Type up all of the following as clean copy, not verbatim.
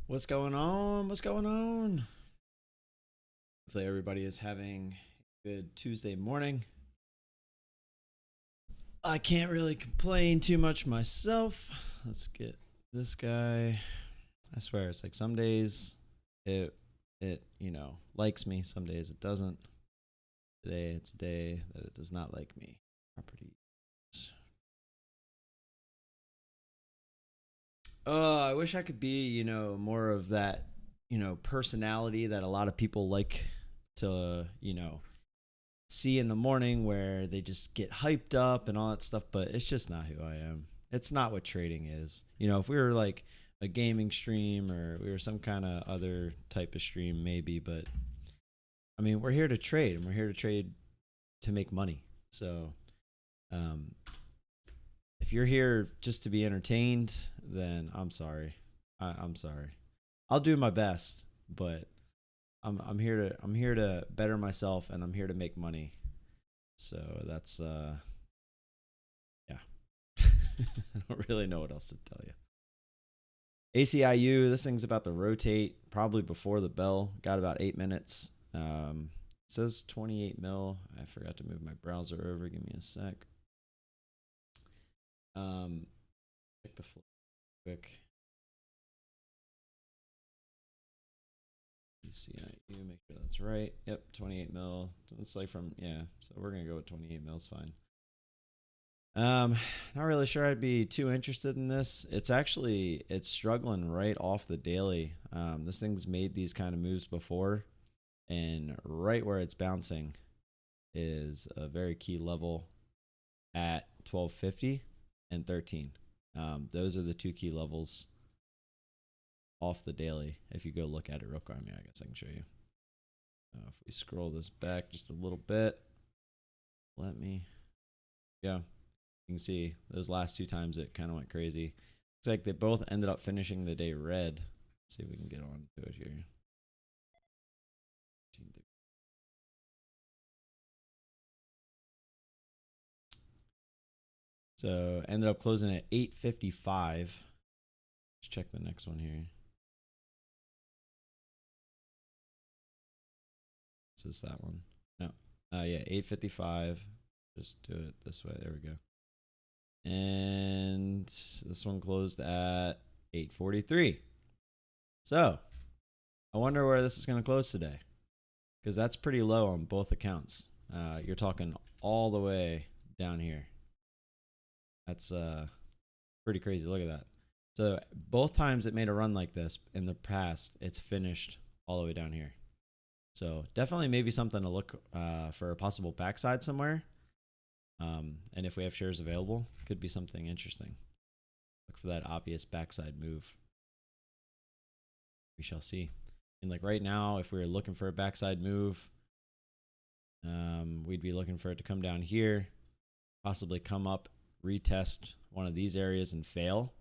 What's going on? What's going on? Hopefully, everybody is having a good Tuesday morning. I can't really complain too much myself. Let's get this guy. I swear, it's like some days it likes me, some days it doesn't. Today it's a day that it does not like me. Properties. I wish I could be, more of that, personality that a lot of people like to, see in the morning, where they just get hyped up and all that stuff, but it's just not who I am. It's not what trading is. If we were like a gaming stream, or we were some kind of other type of stream, maybe, but I mean, we're here to trade, and we're here to trade to make money. So, if you're here just to be entertained, then I'm sorry. I'm sorry. I'll do my best, but I'm here to better myself, and I'm here to make money. So that's yeah. I don't really know what else to tell you. ACIU, this thing's about to rotate probably before the bell. Got about 8 minutes. It says 28 mil. I forgot to move my browser over. Give me a sec. Check the flow quick. ACIU, make sure that's right. Yep, 28 mil. It's like so we're gonna go with 28 mils, fine. Not really sure I'd be too interested in this. It's struggling right off the daily. This thing's made these kind of moves before, and right where it's bouncing is a very key level at 1250 and 13. Those are the two key levels off the daily. If you go look at it real quick, I guess I can show you. If we scroll this back just a little bit, yeah, you can see those last two times it kind of went crazy. Looks like they both ended up finishing the day red. Let's see if we can get on to it here. So ended up closing at 855. Let's check the next one here. Is this that one? No. Yeah, 855. Just do it this way. There we go. And this one closed at 843. So I wonder where this is going to close today, because that's pretty low on both accounts. You're talking all the way down here. That's pretty crazy. Look at that. So both times it made a run like this in the past, it's finished all the way down here. So definitely maybe something to look for a possible backside somewhere. And if we have shares available, could be something interesting. Look for that obvious backside move. We shall see. And like right now, if we were looking for a backside move, we'd be looking for it to come down here, possibly come up, retest one of these areas and fail,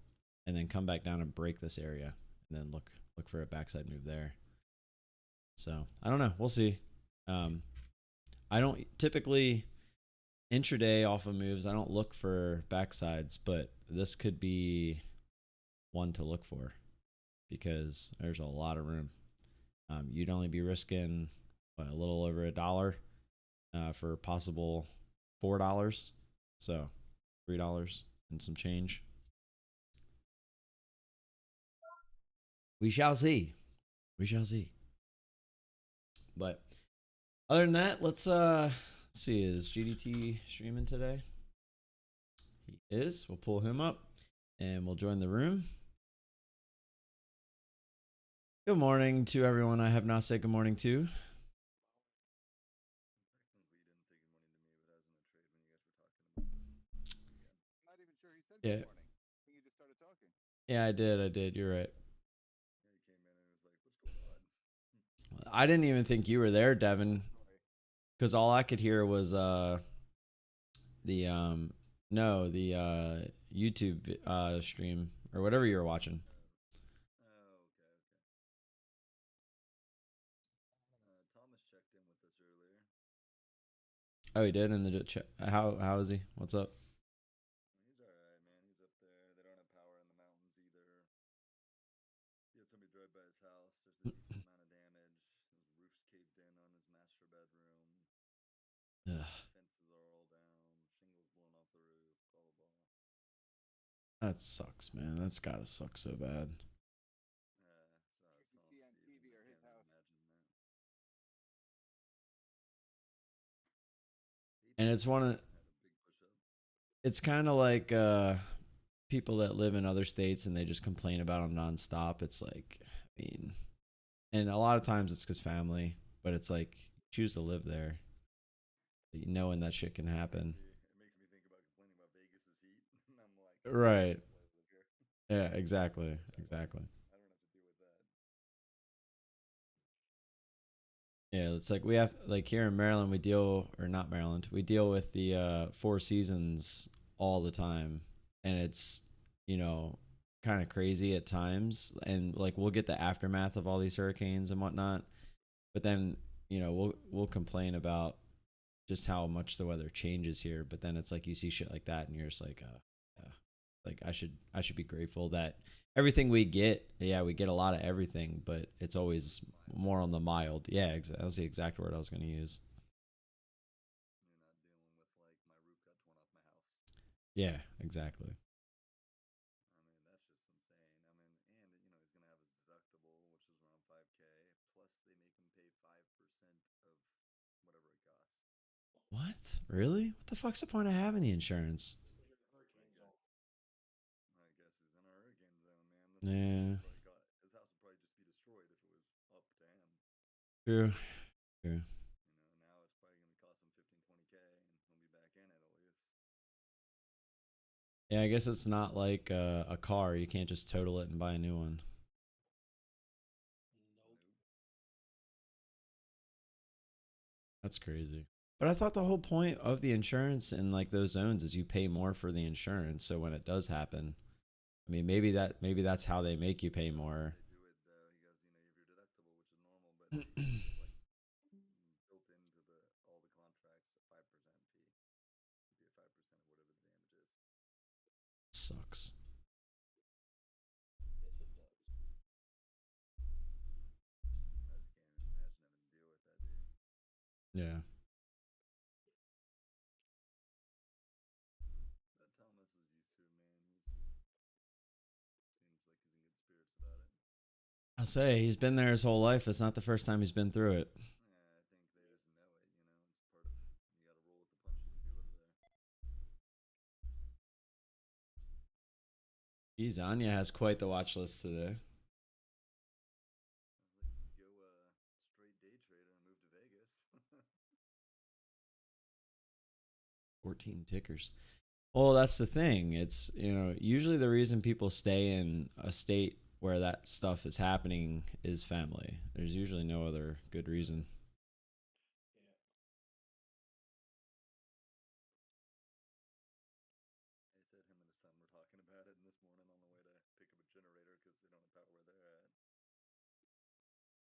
and then come back down and break this area, and then look for a backside move there. So I don't know. We'll see. I don't typically intraday off of moves. I don't look for backsides, but this could be one to look for, because there's a lot of room. You'd only be risking a little over $1 for possible $4. So $3 and some change. We shall see. We shall see. But other than that, let's see. Is GDT streaming today? He is. We'll pull him up and we'll join the room. Good morning to everyone I have not said good morning to. Yeah. Yeah, I did. You're right. I didn't even think you were there, Devin, because all I could hear was the YouTube stream or whatever you were watching. Oh, he did in the chat. How is he? What's up? He's all right, man. He's up there. They don't have power in the mountains either. He had somebody drive destroyed by his house. There's a decent amount of damage. His roof's caved in on his master bedroom. Fences are all down. Shingles blown off the roof. Blah blah blah. That sucks, man. That's gotta suck so bad. Yeah, so I was telling Steve, I can't imagine that. And it's one of Had a big push up. it's kind of like people that live in other states and they just complain about them nonstop. It's like, I mean, and a lot of times it's because family, but it's like choose to live there, knowing that shit can happen. It makes me think about complaining about Vegas's heat, and I'm like, Right. I live here. Yeah. Exactly. Exactly. I don't have to deal with that. Yeah, it's like we have like here in Maryland we deal or not Maryland, we deal with the Four Seasons all the time and it's, you know, kind of crazy at times and like we'll get the aftermath of all these hurricanes and whatnot. But then, you know, we'll complain about just how much the weather changes here, but then it's like you see shit like that and you're just like yeah, like I should be grateful that everything we get, yeah, we get a lot of everything, but it's always more on the mild. Yeah, that was the exact word I was going to use. You're not dealing with like my roof got torn off my house. Yeah, exactly. I mean, that's just insane. I mean, and you know, he's gonna have his deductible, which is around 5K. Plus, they make him pay 5% of whatever it costs. What? Really? What the fuck's the point of having the insurance? I guess he's in a hurricane zone, man. Yeah, His house would probably just be destroyed if it was up to him. true. True. You know, now it's probably gonna cost him 15, 20K, and he'll be back in it at least. Yeah, I guess it's not like a car. You can't just total it and buy a new one. Nope. That's crazy. But I thought the whole point of the insurance in like those zones is you pay more for the insurance. So when it does happen, I mean, maybe that's how they make you pay more. They do it though. He goes, you know, you have your deductible, which is normal, but he goes, there's like built into the all the contracts a 5% fee. It'd be a 5% of whatever the damage is. Sucks. I just can't even imagine having to deal with that, dude. Yeah. But Thomas was used to it, man. Seems like he's in good spirits about it. I'll say he's been there his whole life. It's not the first time he's been through it. Yeah, I think they just know it. You know, it's part of you got to roll with the punches if you live there. Geez, Anya has quite the watch list today. I was like, go straight day trader and move to Vegas. 14 tickers. Well, that's the thing. It's, you know, usually the reason people stay in a state where that stuff is happening is family. There's usually no other good reason. They said him and his son were talking about it, and this morning on the way to pick up a generator because they don't have power where they're at.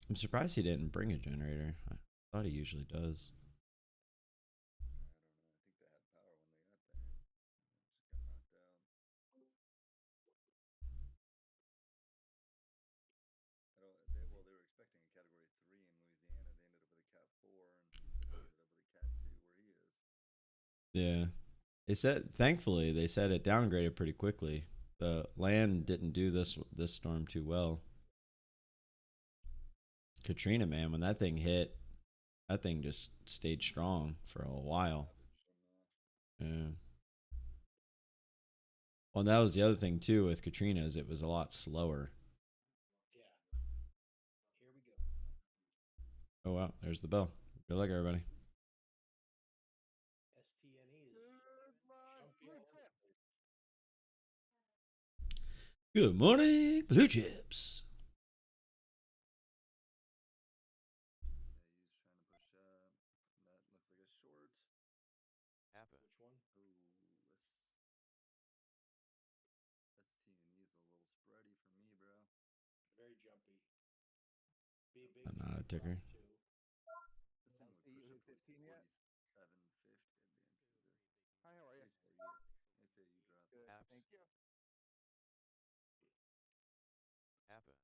I'm surprised he didn't bring a generator. I thought he usually does. I don't know. I think they had power when they got there. It just got knocked out. Well, they were expecting a Category 3 in Louisiana. They ended up with a Cat 4, and he said they ended up with a Cat 2 where he is. Yeah. They said, thankfully, they said it downgraded pretty quickly. The land didn't do this storm too well. Katrina, man, when that thing hit, that thing just stayed strong for a while. Yeah. Well, that was the other thing too with Katrina is it was a lot slower. Oh wow, there's the bell. Good luck, everybody. Good morning, Blue Chips. Yeah, he's trying to push up. That looks like a short. Happen. Which one? Ooh, ST&E is a little spready for me, bro. Very jumpy. Not a ticker. This thing would push up to like 47.50. I'd be interested. Hi, how are you? They say you dropped. Good. Apps. Thank you. Happen.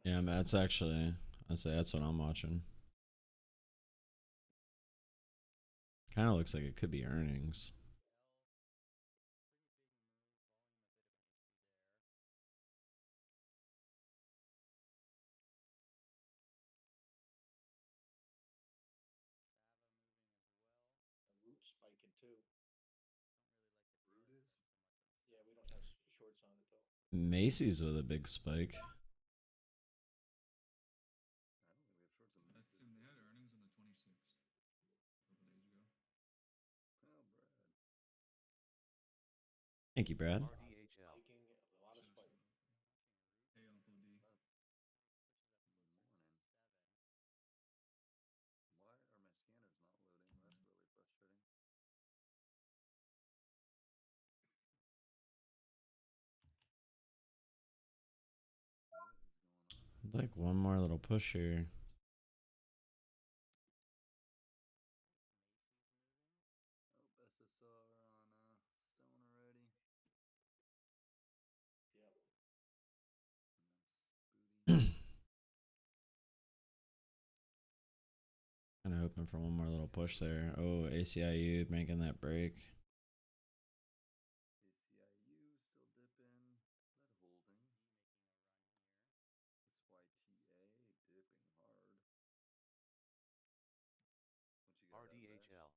Yeah, that's actually, I'd say that's what I'm watching. Kind of looks like it could be earnings. Root spiking too. Root is? Yeah, we don't have shorts on it though. Macy's with a big spike. I don't think we have shorts on That's Macy's. they had earnings on the 26th, a couple days ago. Oh, Brad. Thank you, Brad. RDHL. Spiking, a lot of spiking. Hey, Uncle D. Morning. Why are my scanners not loading? That's really frustrating. What is going on? I'd like one more little push here. Oh, SSR on Stone already. Yep. And that's booty. Kind of hoping for one more little push there. Oh, ACIU making that break. ACIU still dipping. Lead holding. SYTA dipping hard. What you got out of that? RDHL.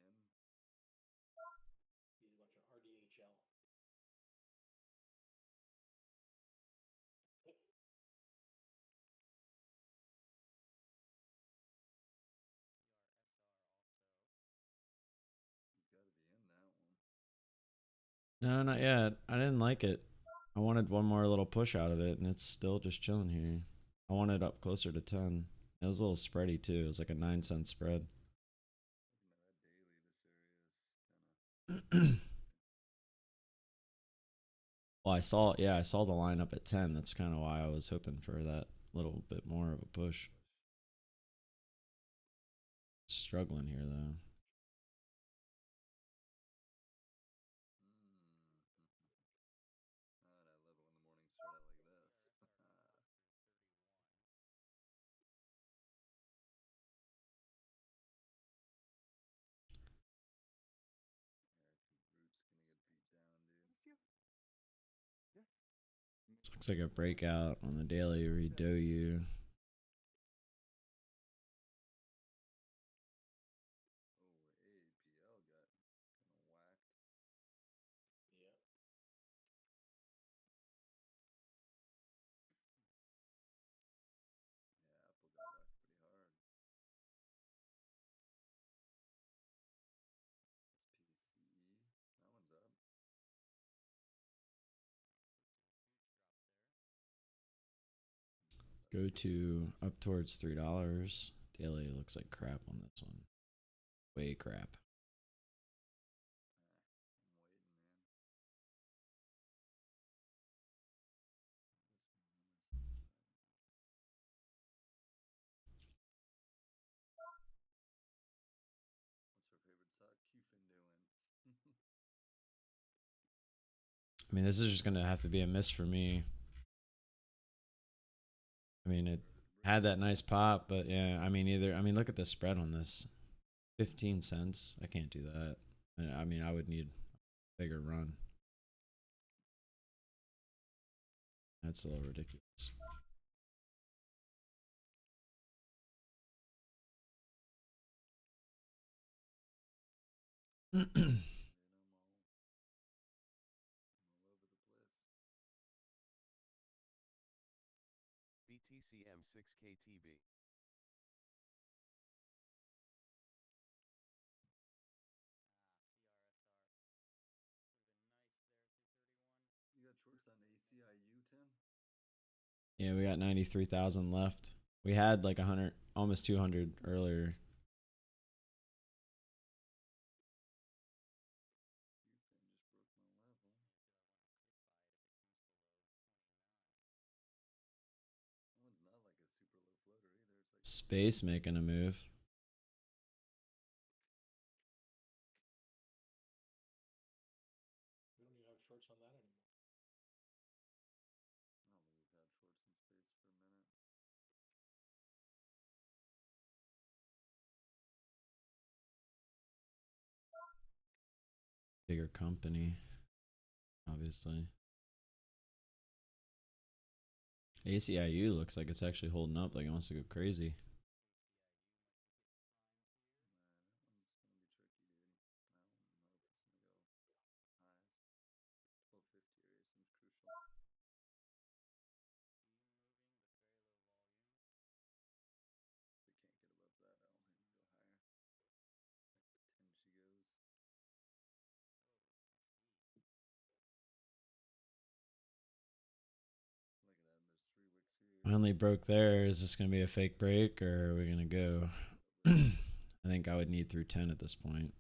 M. He's watching RDHL. He's got to be in that one. No, not yet. I didn't like it. I wanted one more little push out of it, and it's still just chilling here. I wanted up closer to 10. It was a little spready too. It was like a 9-cent spread. Looking at that daily, this area is kind of. Well, I saw the line up at 10. That's kind of why I was hoping for that little bit more of a push. Struggling here though. God, I love it when the mornings start out like this. Looks like a breakout on the daily redo. Oh, APL got kind of whacked. Yep. Yeah, Apple got whacked pretty hard. It's PCE. That one's up. Go to up towards $3. Daily looks like crap on this one. Way crap. I'm waiting, man. What's our favorite stock? QFin doing? I mean, this is just gonna have to be a miss for me. I mean, it had that nice pop, but yeah, I mean, look at the spread on this. 15 cents. I can't do that. I mean, I would need a bigger run. That's a little ridiculous. I'm all over the place. BTCM 6KTB. You got shorts on ACIU, Tim? Yeah, we got 93,000 left. We had like 100, almost 200 earlier. QFin just broke my level. That one's not like a super low floater either. It's like Space making a move. We don't even have shorts on that anymore. Bigger company, obviously. ACIU looks like it's actually holding up, like it wants to go crazy. Finally broke there. Is this going to be a fake break or are we going to go? I think I would need through 10 at this point.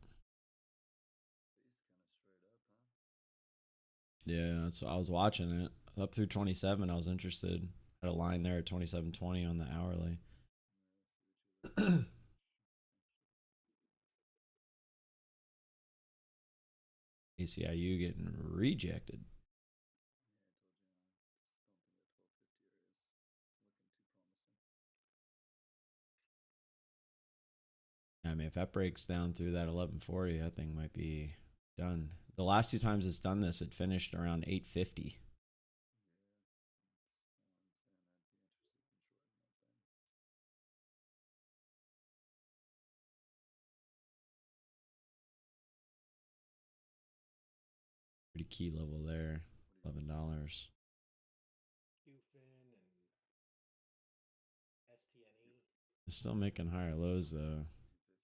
Yeah, that's what I was watching it. Up through 27, I was interested. Had a line there at 27.20 on the hourly. ACIU getting rejected. I mean, if that breaks down through that 1140, that thing might be done. The last two times it's done this, it finished around 850. Pretty key level there. $11. QFIN and STNE. It's still making higher lows though.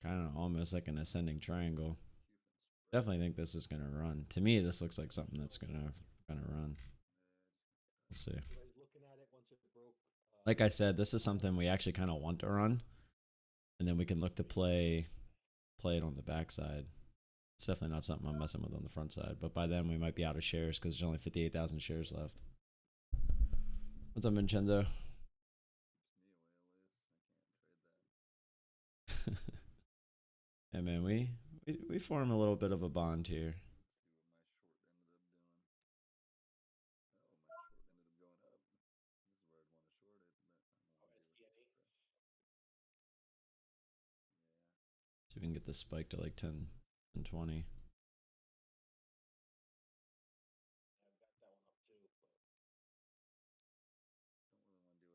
Kind of almost like an ascending triangle. Definitely think this is gonna run. To me, this looks like something that's gonna run. We'll see. Looking at it once it broke. Like I said, this is something we actually kind of want to run, and then we can look to play it on the backside. It's definitely not something I'm messing with on the front side, but by then we might be out of shares because there's only 58,000 shares left. What's up, Vincenzo? Hey man, we form a little bit of a bond here. See if we can get this spike to like 10 and 20. I've got that one up too, but I know, I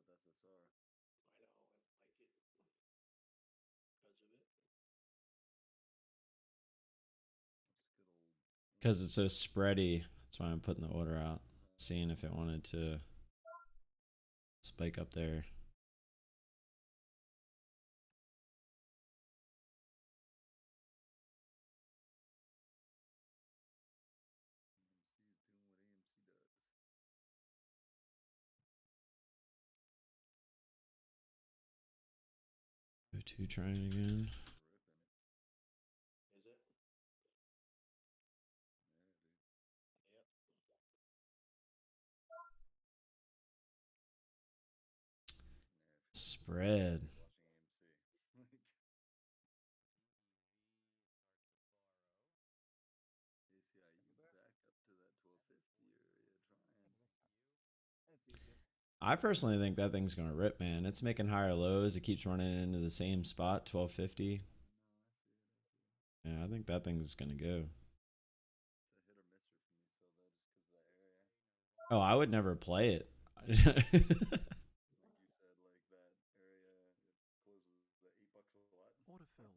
like it because of it. Because it's so spready, that's why I'm putting the order out. Seeing if it wanted to spike up there. Go2 trying again. Is it? Yep. Spread. I personally think that thing's gonna rip, man. It's making higher lows. It keeps running into the same spot, 1250. Yeah, I think that thing's gonna go. Oh, I would never play it. Order filled.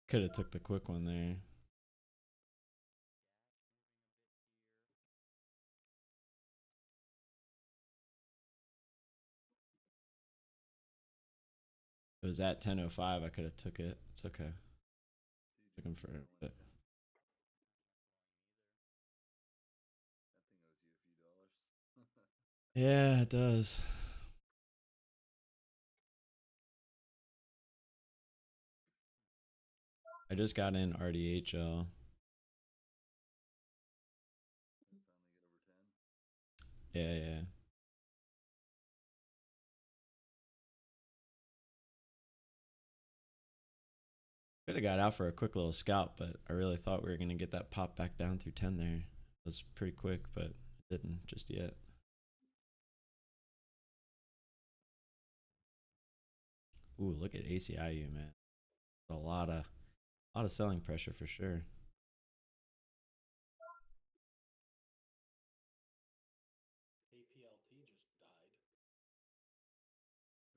Could have took the quick one there. It was at 10:05. I could have took it. It's okay. Took him for a bit. Yeah, it does. I just got in RDHL. Yeah, yeah. have got out for a quick little scalp, but I really thought we were going to get that pop back down through 10 there. It was pretty quick, but it didn't just yet. Ooh, look at ACIU, man. A lot of selling pressure for sure. KPLT just died.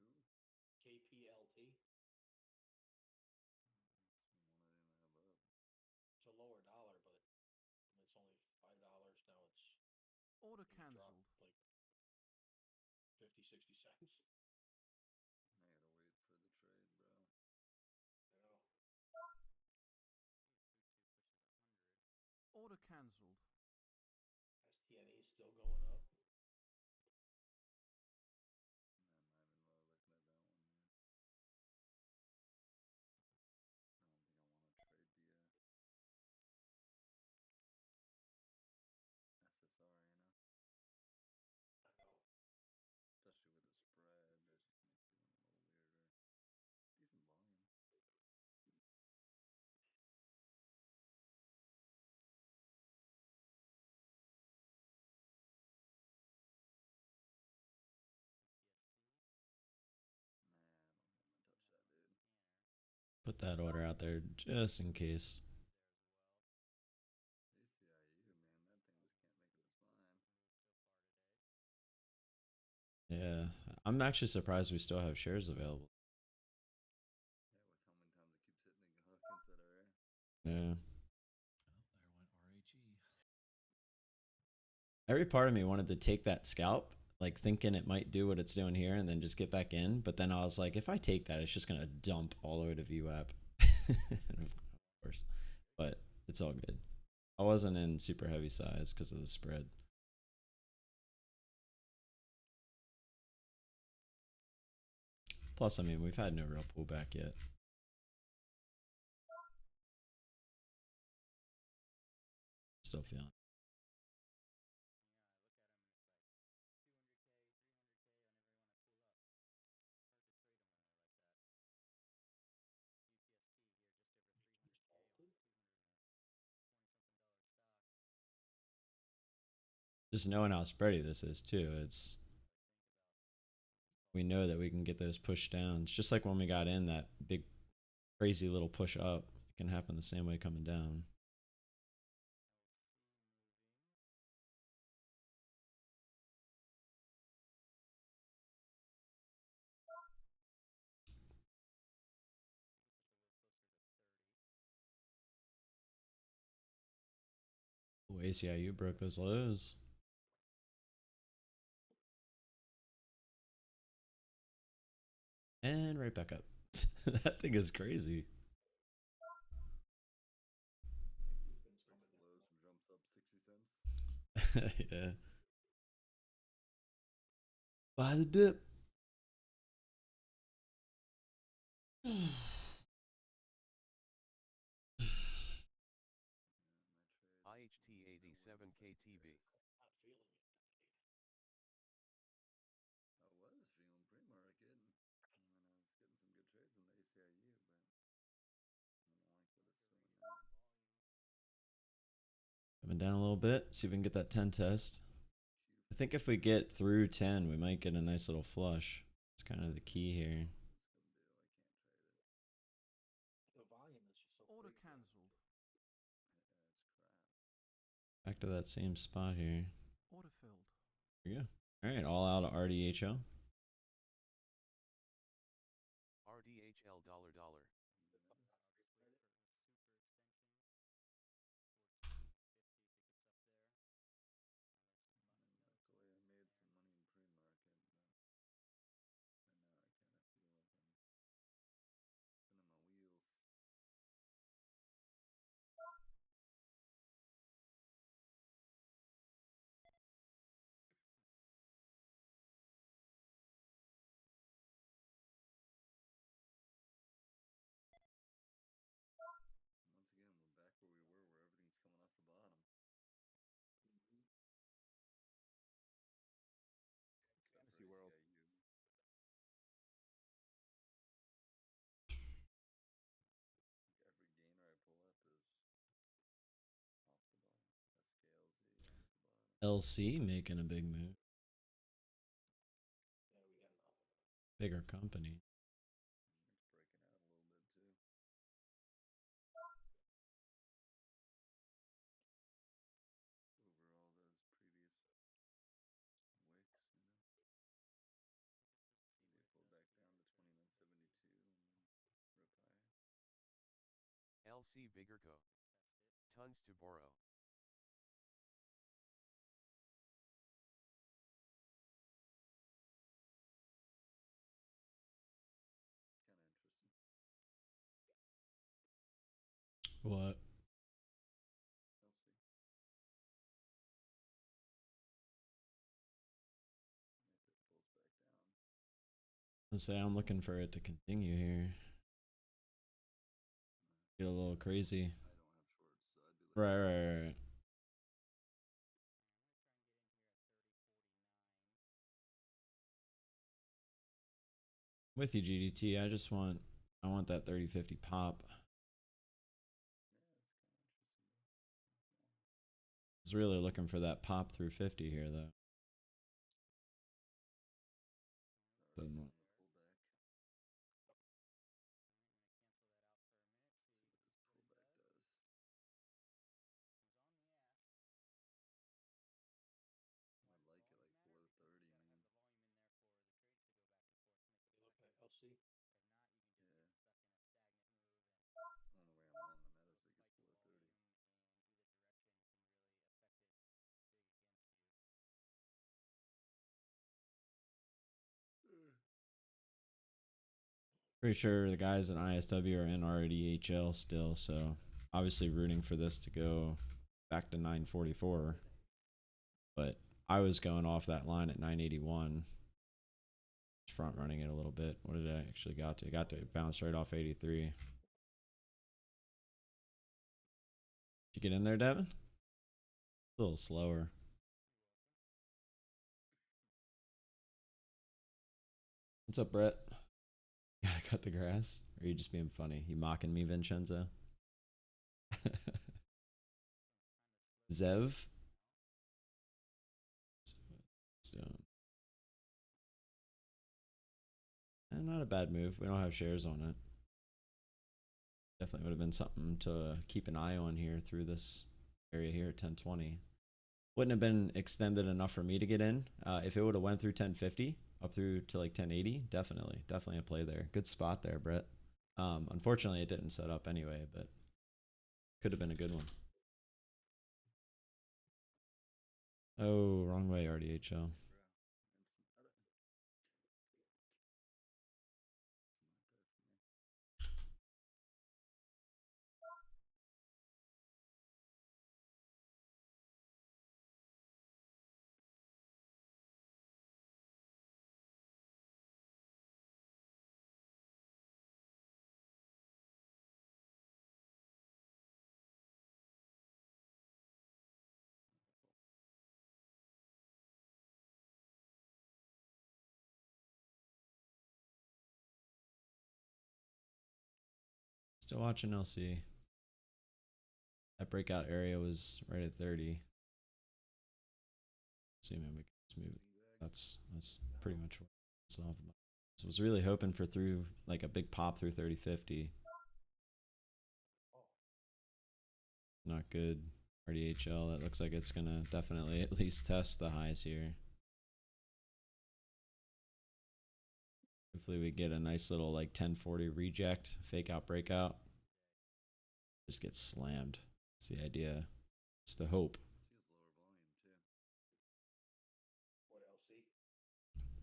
Who? KPLT. It's a lower dollar, but it's only $5 now. It's Order dropped cancelled. like 50, 60 cents. I gotta wait for the trade, bro. I know. Order cancelled. STNE is still going up. Put that order out there just in case. Yeah, I'm actually surprised we still have shares available. Yeah. Oh, there went RHE. Every part of me wanted to take that scalp, like thinking it might do what it's doing here and then just get back in. But then I was like, if I take that, it's just going to dump all the way to VWAP. Of course. But it's all good. I wasn't in super heavy size because of the spread. Plus, I mean, we've had no real pullback yet. Still feeling. Just knowing how spready this is too, we know that we can get those push downs. Just like when we got in that big crazy little push up, it can happen the same way coming down. Oh, ACIU broke those lows. And right back up. That thing is crazy. Yeah. Buy the dip. IHT87 KTB. Not feeling it. I was feeling pre-market, and then I was getting some good trades in the ACIU, but I don't like what it's doing now. Coming down a little bit. See if we can get that 10 test. I think if we get through 10, we might get a nice little flush. It's kind of the key here. The volume is just so Order big. cancelled. Back to that same spot here. Order filled. There you go. All right, all out of RDHL. RDHL $. LC making a big move. Yeah, we got enough. Bigger company. It's breaking out a little bit too. Overall, those previous wicks, they pulled back down to 2172 and then rip higher. LC Bigger Co. Tons to borrow. Kind of interesting. What? LC. If it pulls back down. Let's say I'm looking for it to continue here. Get a little crazy. I don't have shorts, so I'd be Right, right. With you, GDT. I want that 30-50 pop. Yeah, it's I was really looking for that pop through 50 here, though. kind of Doesn't look. See what this pullback does. You looking at LC? I like it like below 30, man. Yeah. On the way I'm long, I'm at as big as below 30. Pretty sure the guys in ISW are in RDHL still, so obviously rooting for this to go back to 944. But I was going off that line at 981. Just front running it a little bit. What did I actually got to? Got to bounce right off 83. Did you get in there, Devin? A little slower. What's up, Brett? Gotta cut the grass? Or are you just being funny? You mocking me, Vincenzo? Zev? So, not a bad move. We don't have shares on it. Definitely would have been something to keep an eye on here through this area here at 1020. Wouldn't have been extended enough for me to get in. If it would have went through 1050 up through to like 1080, definitely a play there. Good spot there, Brett. Unfortunately, it didn't set up anyway, but could have been a good one. Oh, wrong way, RDHL. Still watching LC. That breakout area was right at 30. See, man, we can just move it. That's pretty much what it's all about. So I was really hoping for through like a big pop through 3050. Not good. RDHL. That looks like it's gonna definitely at least test the highs here. Hopefully we get a nice little like 1040 reject, fake out breakout. Just get slammed. That's the idea. It's the hope. What, LC? Yeah.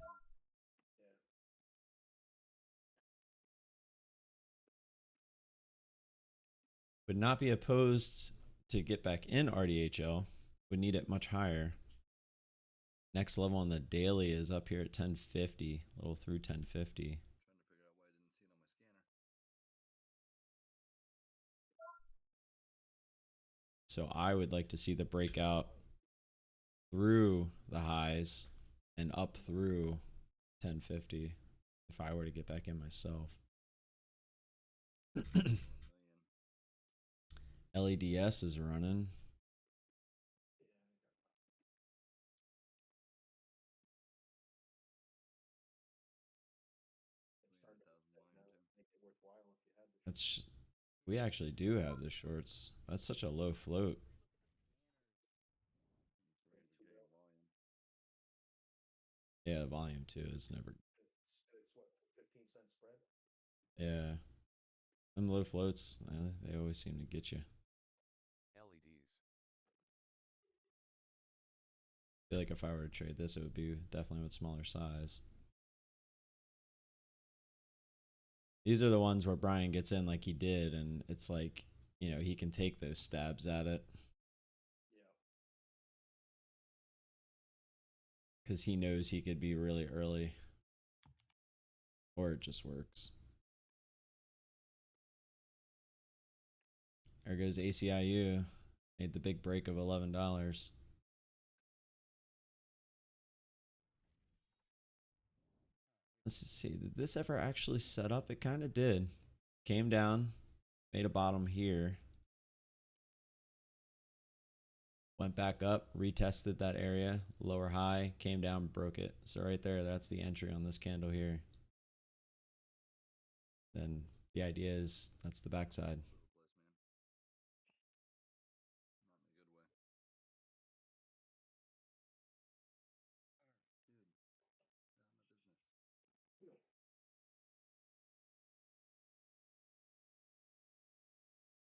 Would not be opposed to get back in RDHL. Would need it much higher. Next level on the daily is up here at 1050, a little through 1050. Trying to figure out why I didn't see it on my scanner. So I would like to see the breakout through the highs and up through 1050 if I were to get back in myself. LEDS is running. worthwhile if you had the. That's we actually do have the shorts. That's such a low float. 300K in volume. Yeah, the volume too is never. It's what 15-cent spread. Yeah, them low floats, they always seem to get you. LEDs. I feel like if I were to trade this, it would be definitely with smaller size. These are the ones where Brian gets in like he did, and it's like, you know, he can take those stabs at it Yeah. because he knows he could be really early, or it just works. There goes ACIU. Made the big break of $11. Let's see. Did this ever actually set up? It kind of did. Came down, made a bottom here. Went back up, retested that area, lower high, came down, broke it. So right there, that's the entry on this candle here. Then the idea is that's the backside.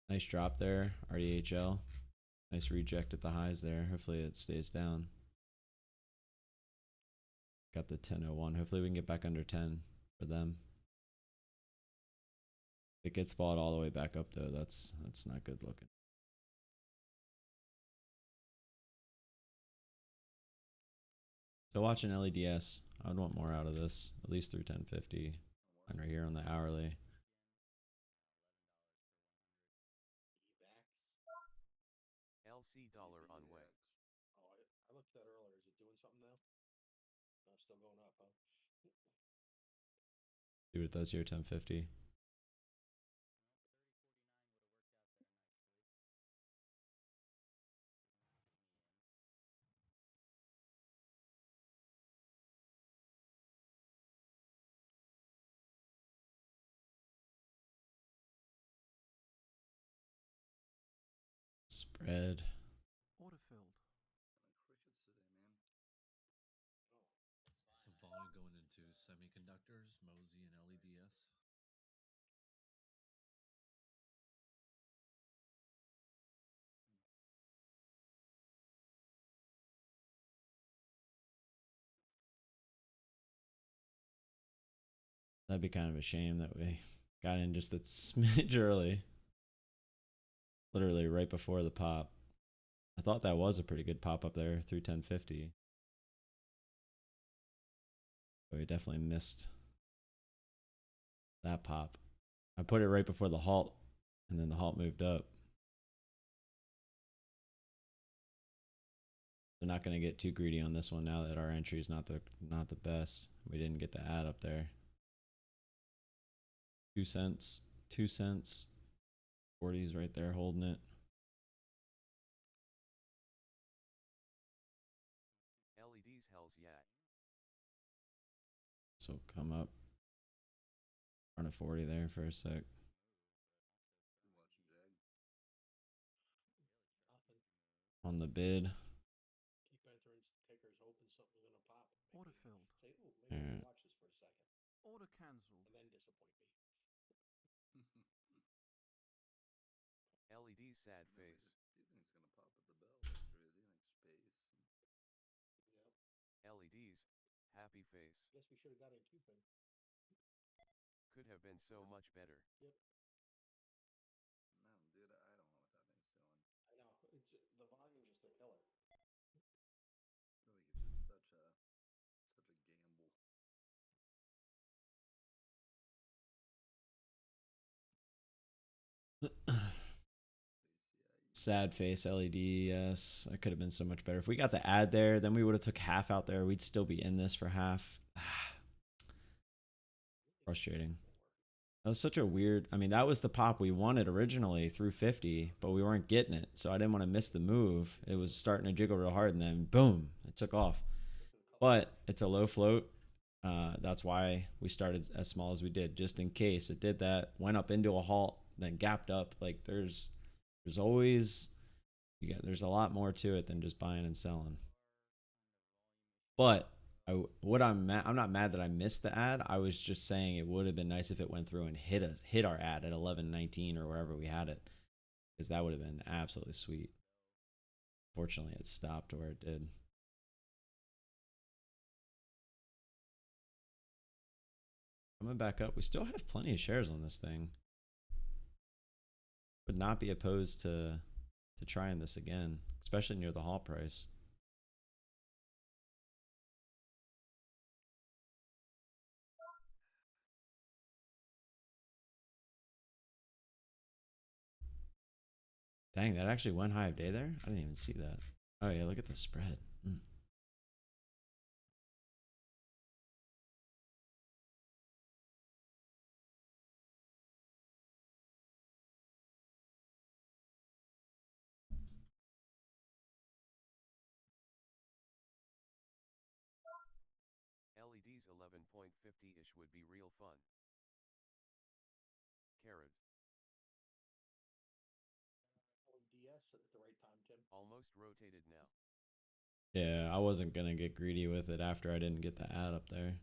Nice drop there, RDHL. Nice reject at the highs there. Hopefully it stays down. Got the 1001. Hopefully we can get back under 10 for them. If it gets bought all the way back up though, that's not good looking. So watching LEDS, I would want more out of this, at least through 1050. And right here on the hourly. LC dollar on way. Oh, I looked at that earlier. Is it doing something now? No, it's still going up, huh? See what it does here, 1050. Spread. Order filled. Some volume going into semiconductors, Mosey and LEDS. That'd be kind of a shame that we got in just a smidge early. Literally right before the pop. I thought that was a pretty good pop up there through 1050. But we definitely missed that pop. I put it right before the halt, and then the halt moved up. We're not going to get too greedy on this one now that our entry is not the best. We didn't get the ad up there. 2 cents, 2 cents. 40's right there holding it. LEDs hells yeah. So come up. Front of 40 there for a sec. On the bid. Keep entering takers, hoping something's gonna pop. Order filled. Say, ooh, maybe Alright. I'll watch this for a second, Order cancelled. and then disappoint me. LED sad face. Do you think it's gonna pop at the bell? Like crazy, like space. Yep. LEDs. Happy face. Guess we should have got in Cupid. Could have been so much better. Yep. No, dude, I don't know what that thing's doing. I know. It's the volume's just a killer. I feel like it's just such a gamble. Sad face LED, yes. That could have been so much better. If we got the ad there, then we would have took half out there. We'd still be in this for half. Frustrating. That was such a weird, I mean, that was the pop we wanted originally through 50, but we weren't getting it. So I didn't want to miss the move. It was starting to jiggle real hard, and then boom, it took off. But it's a low float. That's why we started as small as we did, just in case it did that, went up into a halt, then gapped up. Like there's always there's a lot more to it than just buying and selling. But I'm not mad that I missed the ad. I was just saying it would have been nice if it went through and hit our ad at 11.19 or wherever we had it, because that would have been absolutely sweet. Fortunately, it stopped where it did. Coming back up, we still have plenty of shares on this thing. Would not be opposed to trying this again, especially near the halt price. Dang, that actually went high of day there? I didn't even see that. Oh yeah, look at the spread. LEDs 11.50-ish would be real fun. Carrot. LEDS at the right time, Tim. Almost rotated now. Yeah, I wasn't gonna get greedy with it after I didn't get the ad up there.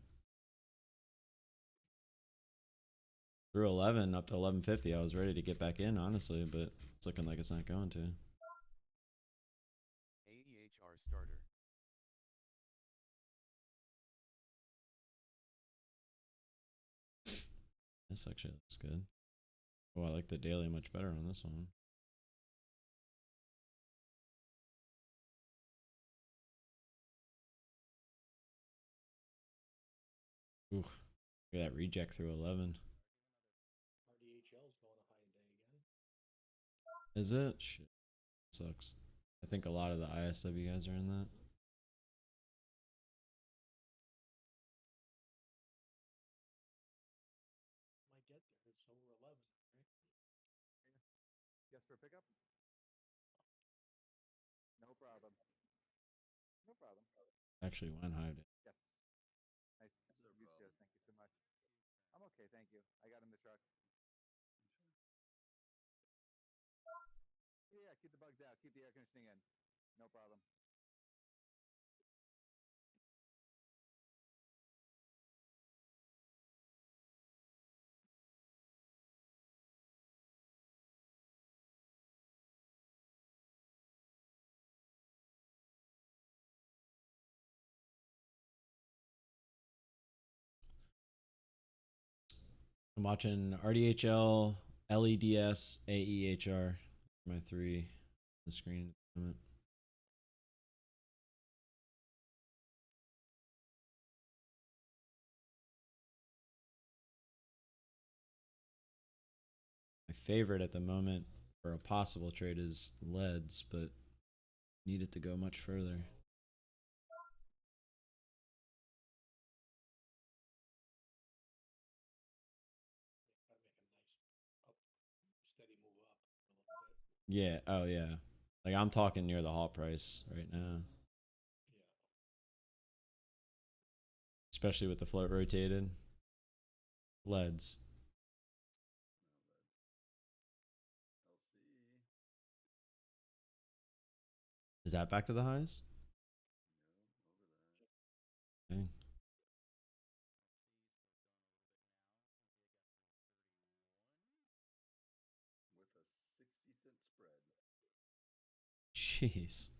Through 11 up to 11.50, I was ready to get back in, honestly, but it's looking like it's not going to. ADHR starter. This actually looks good. Oh, I like the daily much better on this one. Ooh, look at that reject through 11. RDHL is going to high day again. Is it? Shit, sucks. I think a lot of the ISW guys are in that. Might get there. It's over 11, right? Yes, for pickup? No problem. No problem. Actually went high. Yes. Nice. You too. Thank you so much. I'm okay, thank you. I got in the truck. Yeah, keep the bugs out. Keep the air conditioning in. No problem. I'm watching RDHL, LEDS, AEHR. My three on the screen at the moment. My favorite at the moment for a possible trade is LEDS, but need it to go much further. Gotta make a nice up, steady move up a little bit. Yeah. Oh yeah. Like I'm talking near the halt price right now. Yeah. Especially with the float rotated. LEDs. Is that back to the highs? Okay. With a 60-cent spread. Jeez.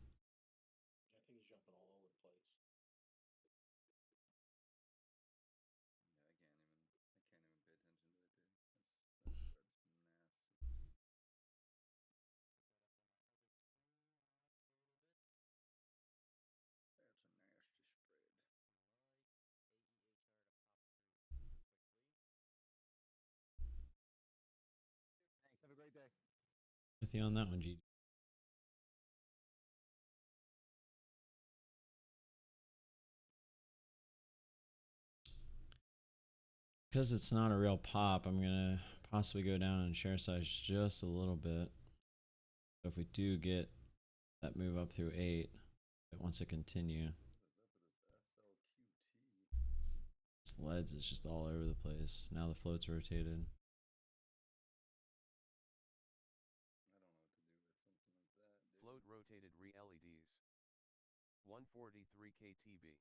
I think he's jumping all over the place. Yeah, I can't even pay attention to it, dude. That spread's massive. That's a nasty spread. Thanks. Have a great day. With you on that one, G. Because it's not a real pop, I'm gonna possibly go down on share size just a little bit. So if we do get that move up through 8, it wants to continue. LEDs is just all over the place. Now the float's rotated. I don't know what to do with something like that, dude. Float rotated re-LEDs. 143 KTB.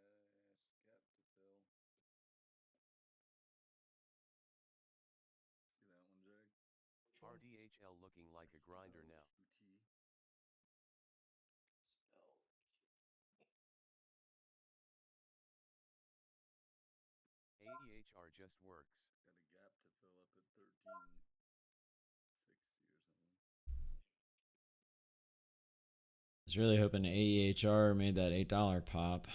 Got a big ass gap to fill. See that one, Jag? RDHL looking like a grinder now. QT. AEHR just works. Got a gap to fill up at 1360 or something. I was really hoping AEHR made that $8 pop.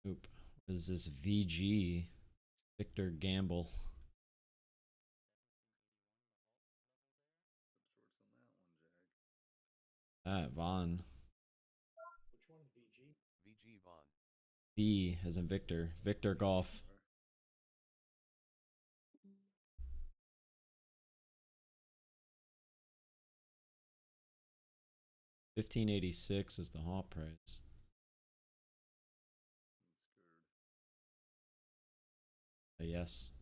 And it didn't. Oop. What is this VG? Victor Gamble. Put shorts on that one, Jag. Vaughn. Which one? VG? VG Vaughn. V as in Victor. Victor Golf. 1586 is the haunt price. I'm scared. Yes.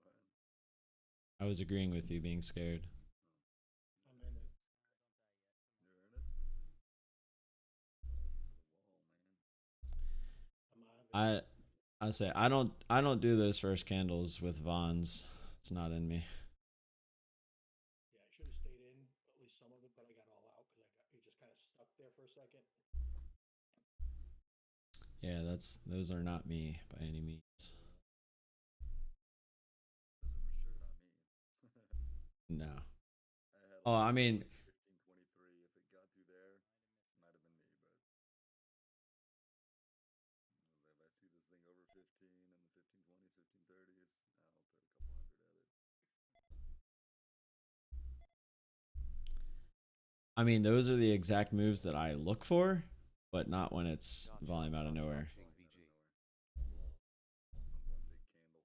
What? I was agreeing with you being scared. I'm in it. You're in it? Close to the wall, man. I say I don't do those first candles with Vons. It's not in me. Yeah, I should have stayed in at least some of it, but I got all out because it just kind of stuck there for a second. Yeah, those are not me by any means. Those are for sure not me. No. I had Oh, I mean, 1523. If it got through there, might have been me, but if I see this thing over 15 and the 1520s, 1530s, I'll throw a couple hundred at it. I mean, those are the exact moves that I look for, but not when it's volume out of nowhere. VG. On one big candle. Oh,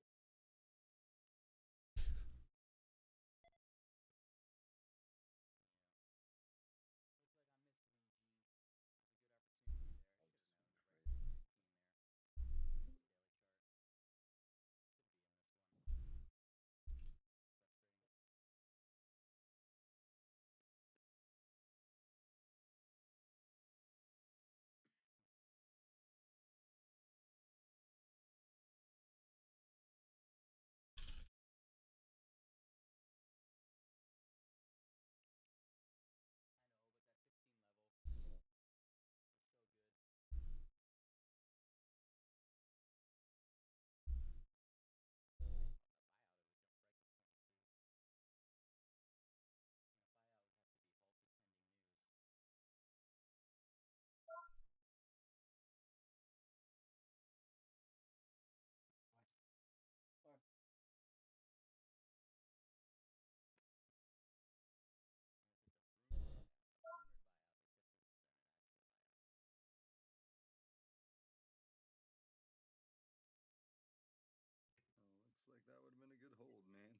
looks like that would have been a good hold, man.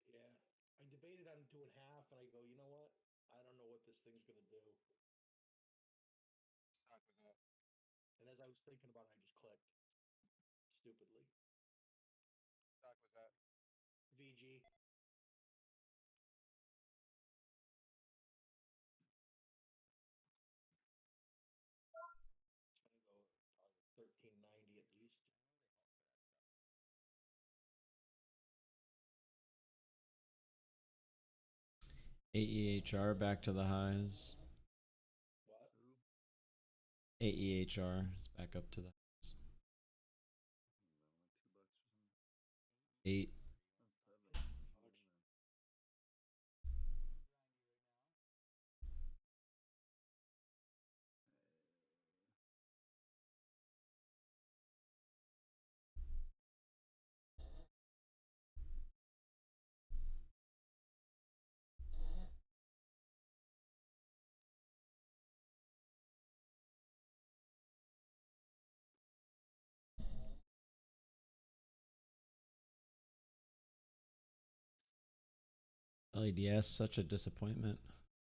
Yeah, I debated on 2.5, and I go, you know what? I don't know what this thing's gonna do. Stock was up. And as I was thinking about it, I just clicked stupidly. Stock was up. VG. It's gonna go probably 1390 at least. AEHR back to the highs. What? Who? AEHR is back up to the highs. $2 or something. 8. That's 7. LEDS, such a disappointment.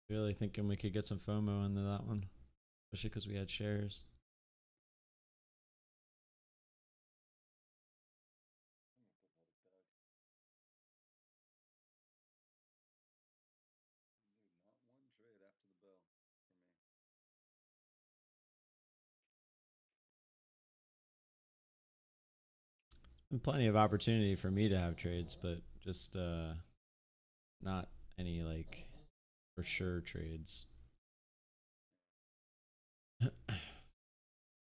Really thinking we could get some FOMO into that one, especially because we had shares. Dude, not one trade after the bell for me. And plenty of opportunity for me to have trades, but just not any like for sure trades.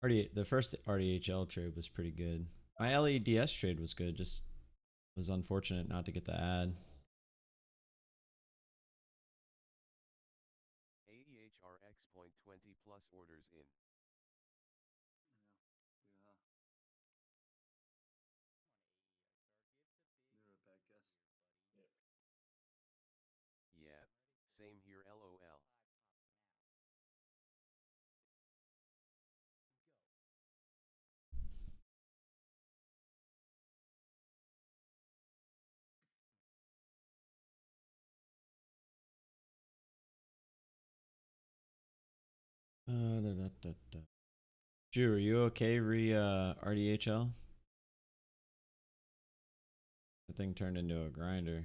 The first RDHL trade was pretty good. My LEDS trade was good, just was unfortunate not to get the ad. ADHRX point 20 plus orders in. Yeah. You're a bad guess. Yeah, same here LOL. Drew, are you okay RDHL? The thing turned into a grinder.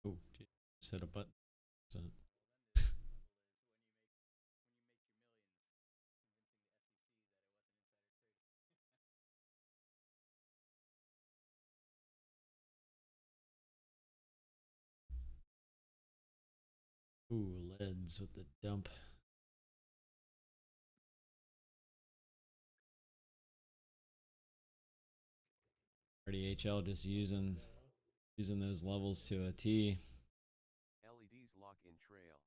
Oh, just hit a button. Ooh, LEDS with the dump. RDHL just using those levels to a T. LEDs lock in trail.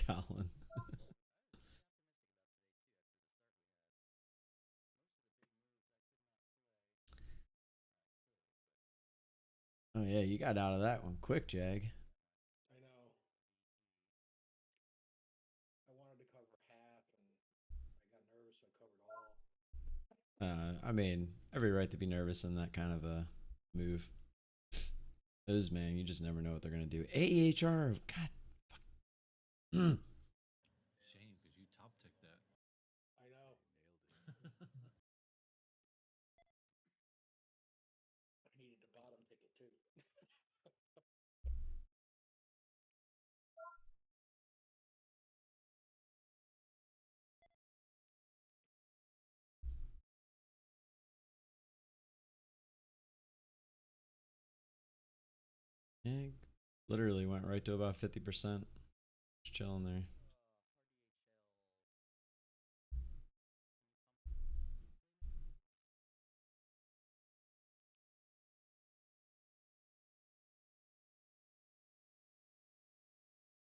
Colin. Oh yeah, you got out of that one quick, Jag. I know. I wanted to cover half, and I got nervous, so I covered all. I mean, every right to be nervous in that kind of a move. Those, man, you just never know what they're gonna do. AEHR, God. Shane, because you top ticked that. I know. I needed the bottom ticket too. Yeah, literally went right to about 50%. Just chilling there.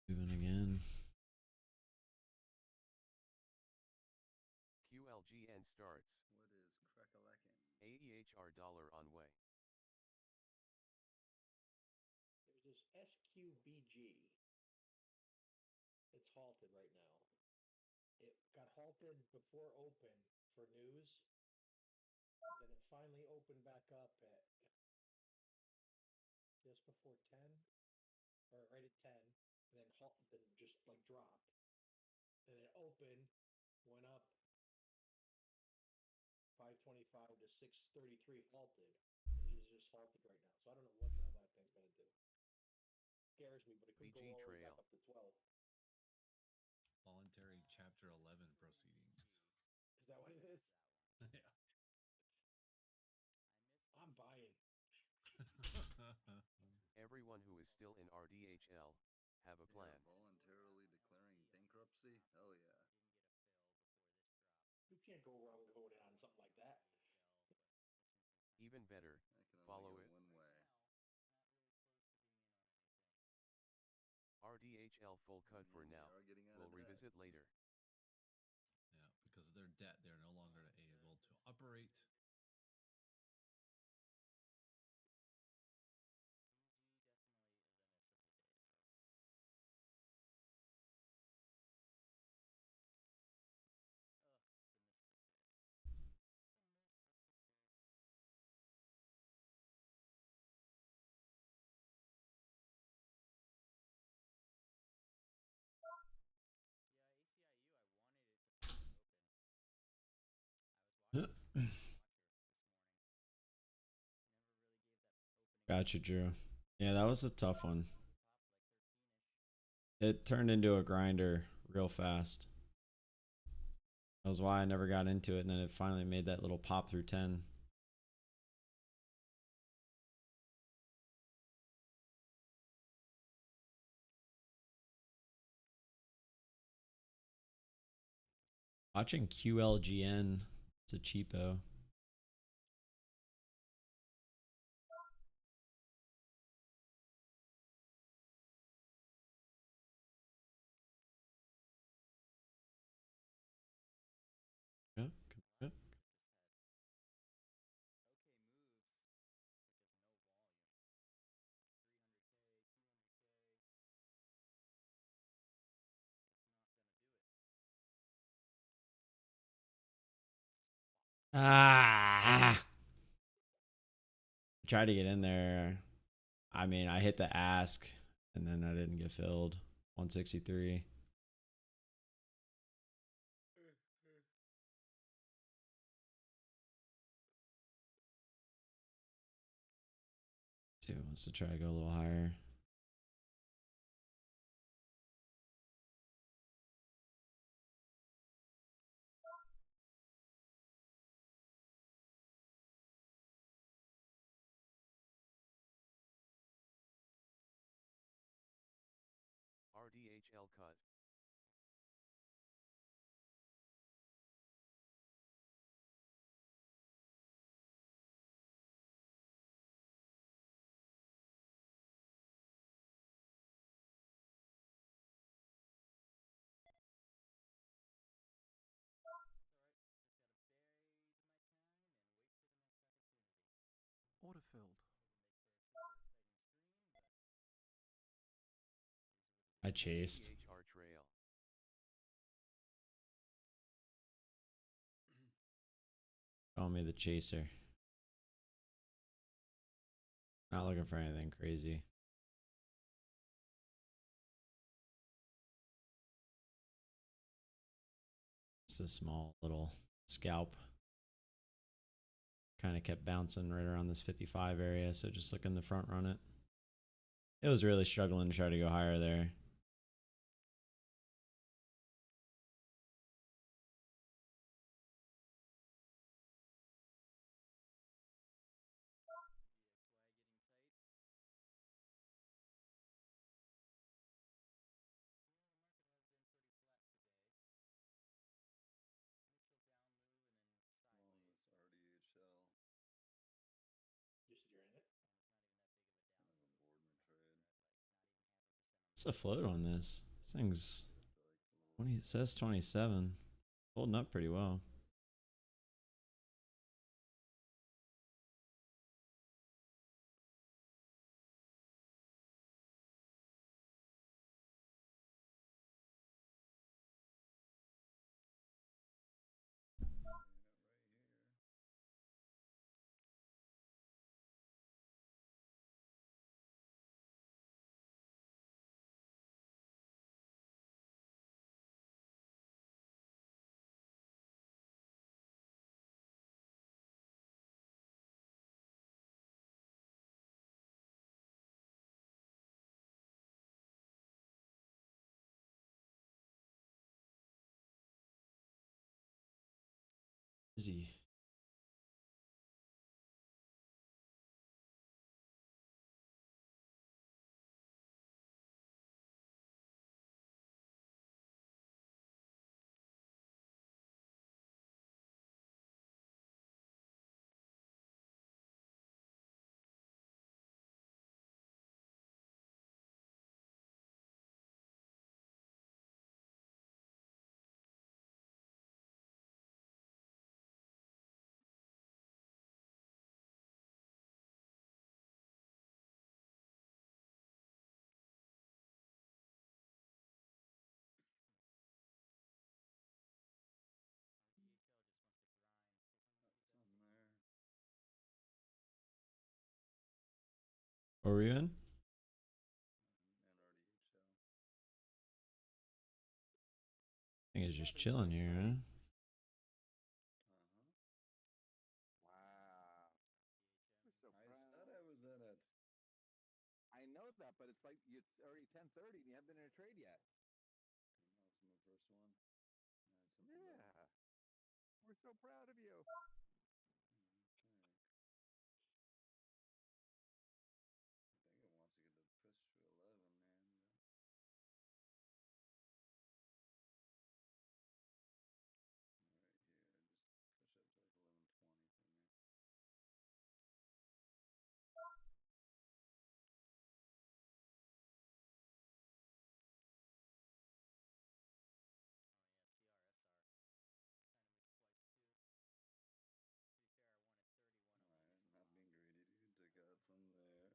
Moving again. QLGN starts. What is crack-a-lackin'? ADHR dollar on way. There's this SQBG. It's halted right now. It got halted before open for news, Then it finally opened back up at just before 10, or right at 10, and then then just like dropped. Then it opened, went up 525 to 633, halted. It is just halted right now. So I don't know what the hell that thing's gonna do. Scares me, but it could go BG all the way Trail. back up to 12. Voluntary Chapter 11 proceedings. Is that what it is? Yeah. I'm buying. Everyone who is still in RDHL, have a plan. Yeah, voluntarily declaring bankruptcy? Hell yeah. You can't go wrong with going on something like that. Even better, I can only follow go it. one way. RDHL full cut for We now. are getting out We'll of debt. revisit later. Yeah, because of their debt, they're no longer able to operate. Gotcha, Drew. Yeah, that was a tough one. It turned into a grinder real fast. That was why I never got into it, and then it finally made that little pop through 10. Watching QLGN, it's a cheapo. Yeah, come. Ah! Tried to get in there. I mean, I hit the ask, and then I didn't get filled. 163. See, wants to try to go a little higher. RDHL cut. Order filled. I chased. DHR Trail. Call me the chaser. Not looking for anything crazy. Just a small little scalp. Kind of kept bouncing right around this 55 area, so just looking to front run it. It was really struggling to try to go higher there. Long this RDHL. You said you're in it? Kind of a boardman trade. What's the float on this? This thing's I feel like a little 20, it says 27. Holding up pretty well. Busy. Something there. What were you in? And RDHL. I think it's just chilling here, huh? Uh-huh. Wow. We're so I proud. said I was in it. I know that, but it's like it's already 10:30 and you haven't been in a trade yet. Okay, that was my first one. Yeah. We're so proud of you. Okay. I think it wants to get the push to 11, man. Right here, just push up to like 11:20 for me. Alright, not being greedy, dude. Take out some there.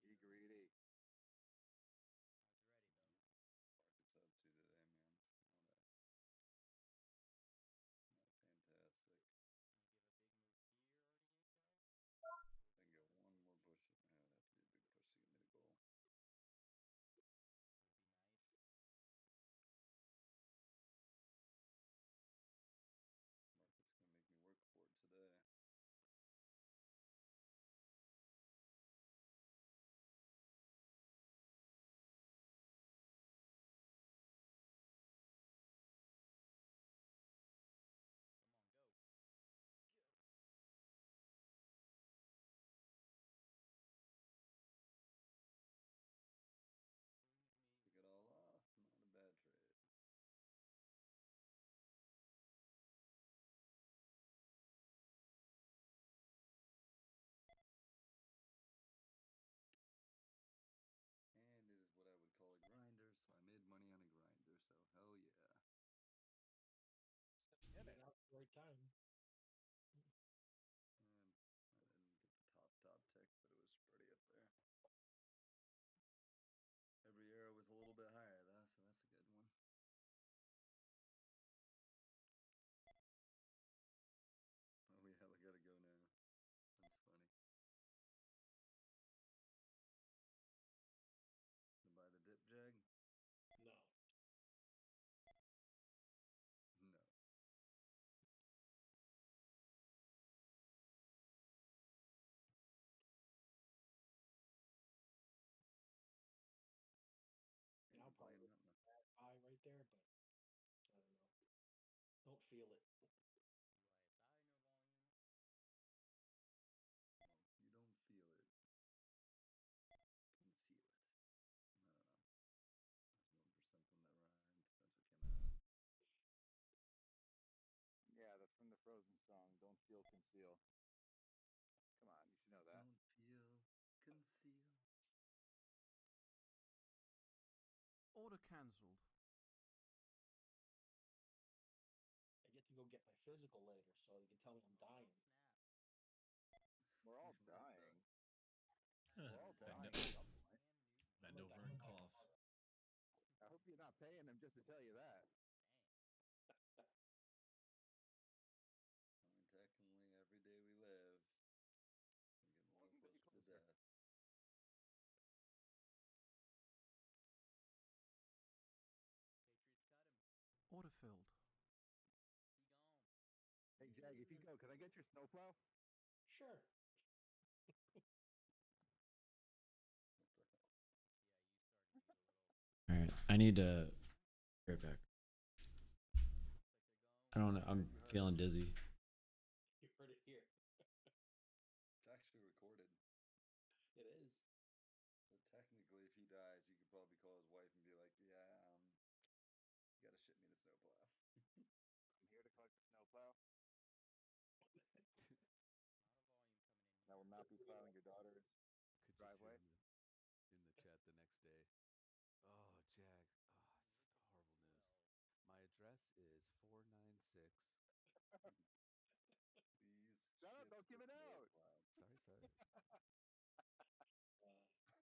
Be greedy. Market's up to today, man. It's not fantastic. If I can get one more push, I would have to do a big push to get me to goal. Market's gonna make me work for it today. Took it all off. Not a bad trade. And it is what I would call a grinder, so I made money on a grinder, so hell yeah. Get it out at the right time. And I didn't get the top tick, but it was pretty up there. Every arrow was a little bit higher though, so that's a good one. Oh yeah, I gotta go now. That's funny. To buy the dip jag? No. No. Yeah, I'll probably Playing nothing. buy right there, but I don't know. Don't feel it. Well, if you don't feel it, conceal it. I don't know. I was going for something that rhymed. That's what came out. Yeah, that's from the Frozen song. Don't feel, conceal. Come on, you should know that. Don't feel, conceal. Order cancelled. I get to go get my physical later, so you can tell me I'm dying. We're all What the- dying. Huh, We're all bend dying o- at some point. bend over and cough. I hope you're not paying them just to tell you that. I mean, technically, every day we live, we get more Getting closer to closer. death. Order filled. Hey, Jag, if you go, can I get your snowplow? Sure. What the hell? All right. I need to. Right back. I don't know. I'm feeling dizzy. You heard it here. It's actually recorded. It is. So technically, if he dies, he could probably call his wife and be like, "Yeah, you gotta ship me the snowplow." I'm here to collect the snowplow. I will not be plowing your daughter's Could driveway. just hear him in the chat the next day. Oh, Jag. Oh, it's just horrible news. My address is 496. Please. Shut up! ship Don't give the it out. snowplow. Sorry.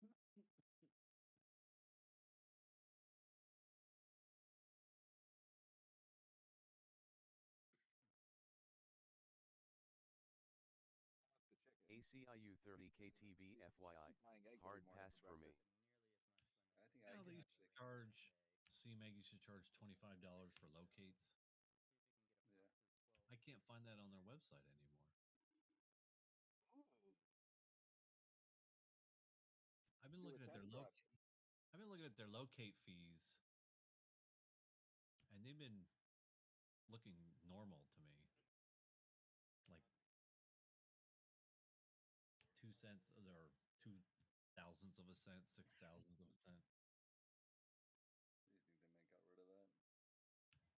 The chicken. ACIU 30 KTB FYI. Flying eggs Hard every morning pass for for me. breakfast. I think Yeah, I they can have used to chickens. charge. See, Meg, you should charge $25 for locates. Yeah. I can't find that on their website anymore. I've been Do a looking at their test run. I've been looking at their locate fees, and they've been looking normal to me. Like 2 cents or 2 thousandths of a cent, 6 thousandths of a cent. Do you think they might got rid of that?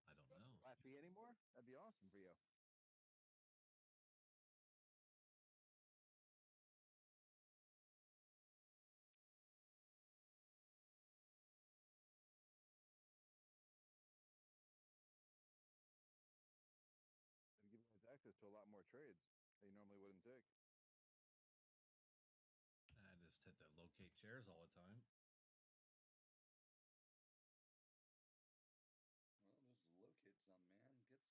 I don't know. Flat fee anymore? That'd be awesome for you. It'd give you guys access to a lot more trades that you normally wouldn't take. I just hit the locate shares all the time. Well, just locate some, man. Get some.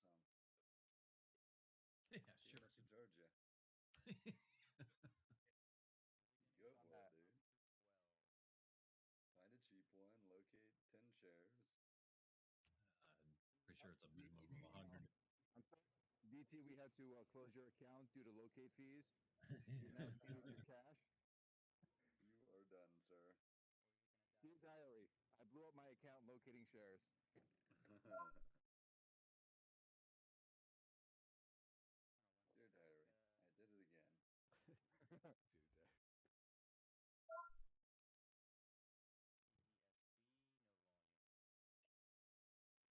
Yeah, See sure. how much they charge you. Go On for that. it, dude. Find a cheap one. Locate 10 shares. I'm pretty sure it's a minimum of 100. I'm sorry, DT, we had to close your account due to locate fees. You've now exceeded your cash. You are done, sir. Dear diary, I blew up my account locating shares. Dear diary, I did it again. Dude.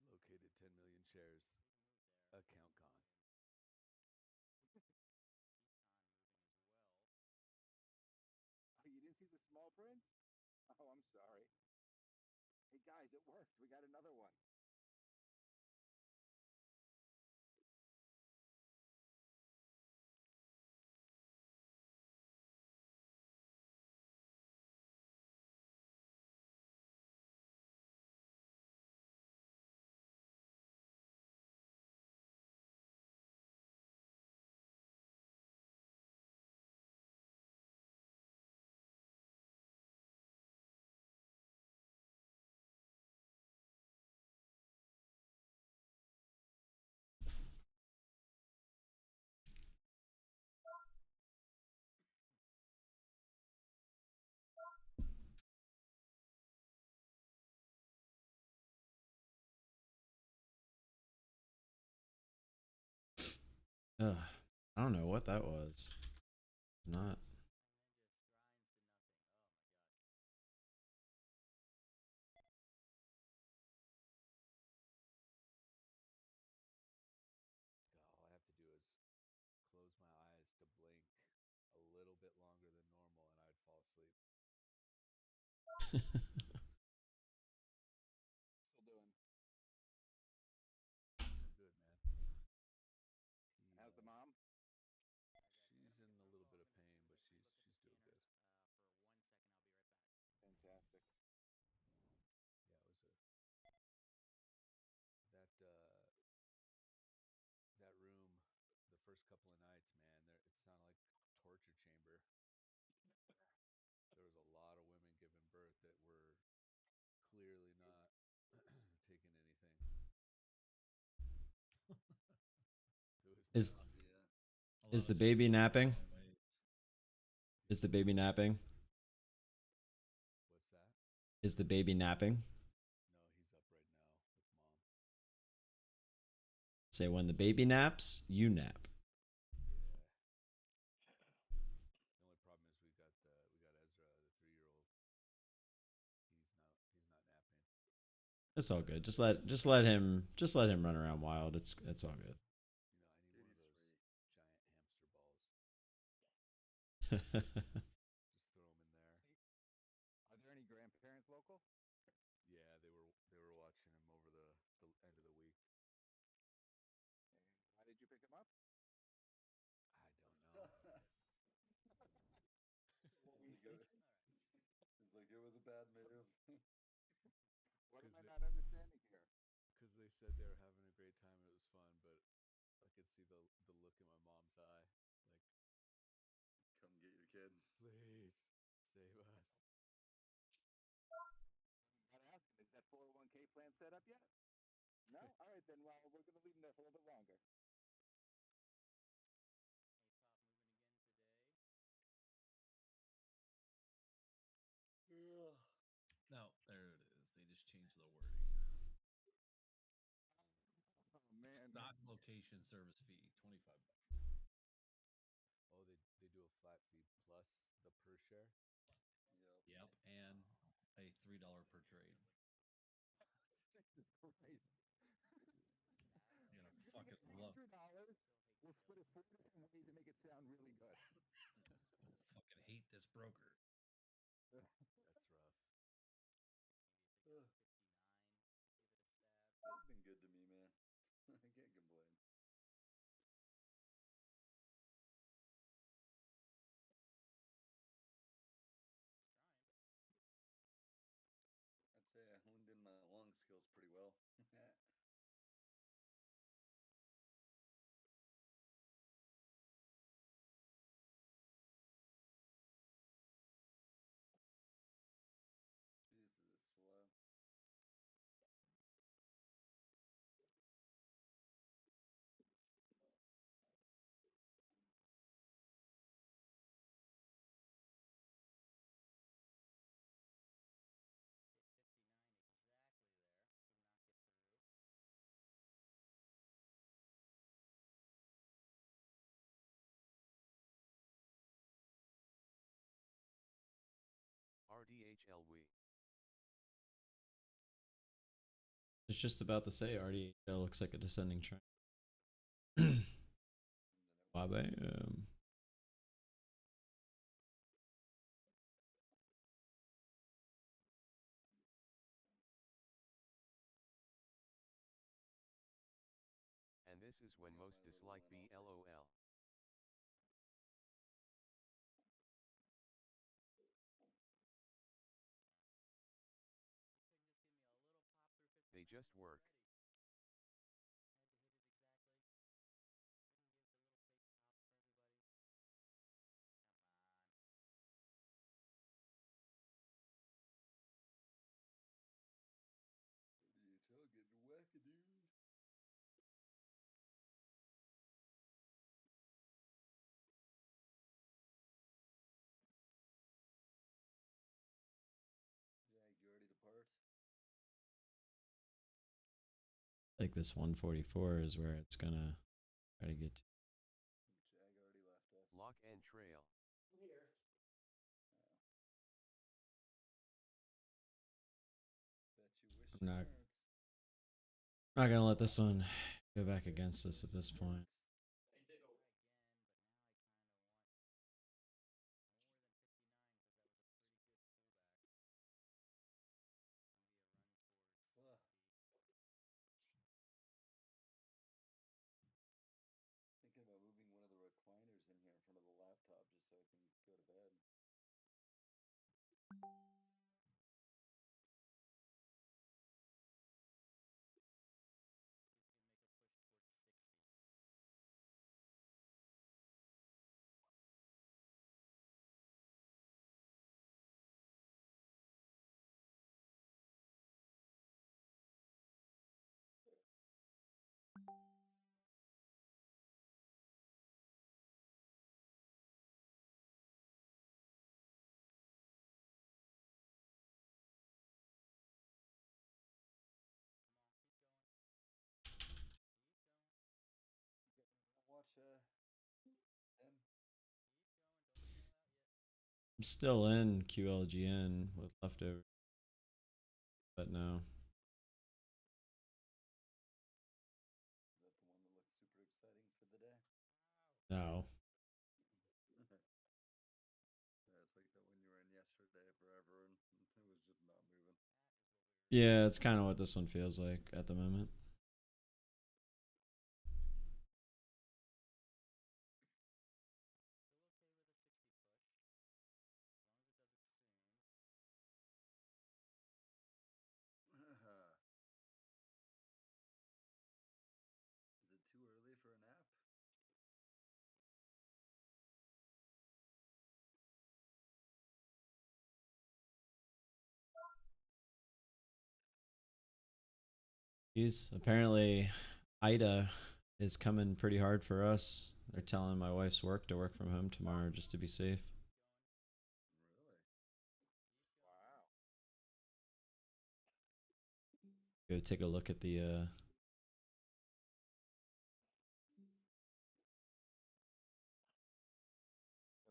Located 10 million shares. Account gone. Oh, you didn't see the small print? Oh, I'm sorry. Hey guys, it worked. We got another one. Ugh, I don't know what that was. It's not. All I have to do is close my eyes to blink a little bit longer than normal and I'd fall asleep. Still doing. Good, man. How's the mom? She's in a little bit of pain, but she's doing good. Fantastic. Yeah, it was that room the first couple of nights, man, it sounded like a torture chamber. There was a lot of women giving birth that were clearly not taking anything. It was Is nuts. Yeah. A is lot the of baby screaming napping? on my way. Is the baby napping? What's that? Is the baby napping? No, he's up right now with mom. Say when the baby naps, you nap. The only problem is we got Ezra, the 3-year-old. He's not napping. It's all good. Just let him run around wild. It's all good. You know, I need one of those giant hamster balls. Just throw them in there. Are there any grandparents local? Yeah, they were watching him over the end of the week. And why did you pick him up? I don't know. It's like it was a bad move. What am I 'Cause not understanding here? Because they said they were having a great time and it was fun, but I could see the look in my mom's eye, like, Come get your kid. please save us. Gotta ask him, is that 401k plan set up yet? No? All right, then, well, we're going to leave him there for a little bit longer. No, there it is. They just changed the wording. Oh, man. Stock location service fee, $25. Oh, they do a flat fee plus the per share. Yep, and a $3 per trade. Jesus Christ. You gotta You're fucking gonna love. get $100. We'll split it 4 different ways and make it sound really good. Fucking hate this broker. That's rough. They've been good to me, man. I can't complain. I'd say I honed in my long skills pretty well. Jesus, it's slow. RDHL we. It's just about to say RDHL looks like a descending trend. Bye. And this is when most dislike BLOL. They just work. RDHL getting wackadoo. Jag, you ready to part? Like this 144 is where it's gonna try to get to. Jag already left us. Lock and trail. I'm here. Bet you wish I'm you not- weren't. Not gonna let this one go back against us at this point. I did over. Ugh. Thinking about moving one of the recliners in here in front of the laptop just so I can go to bed. still in QLGN with leftover, but no. Is that the one that looks super exciting for the day? No. Yeah, it's like that one you were in yesterday forever and it was just not moving. Yeah, it's kind of what this one feels like at the moment. Is it too early for a nap? He's apparently Ida is coming pretty hard for us. They're telling my wife's work to work from home tomorrow just to be safe. Really? Wow. Go take a look at the Sounds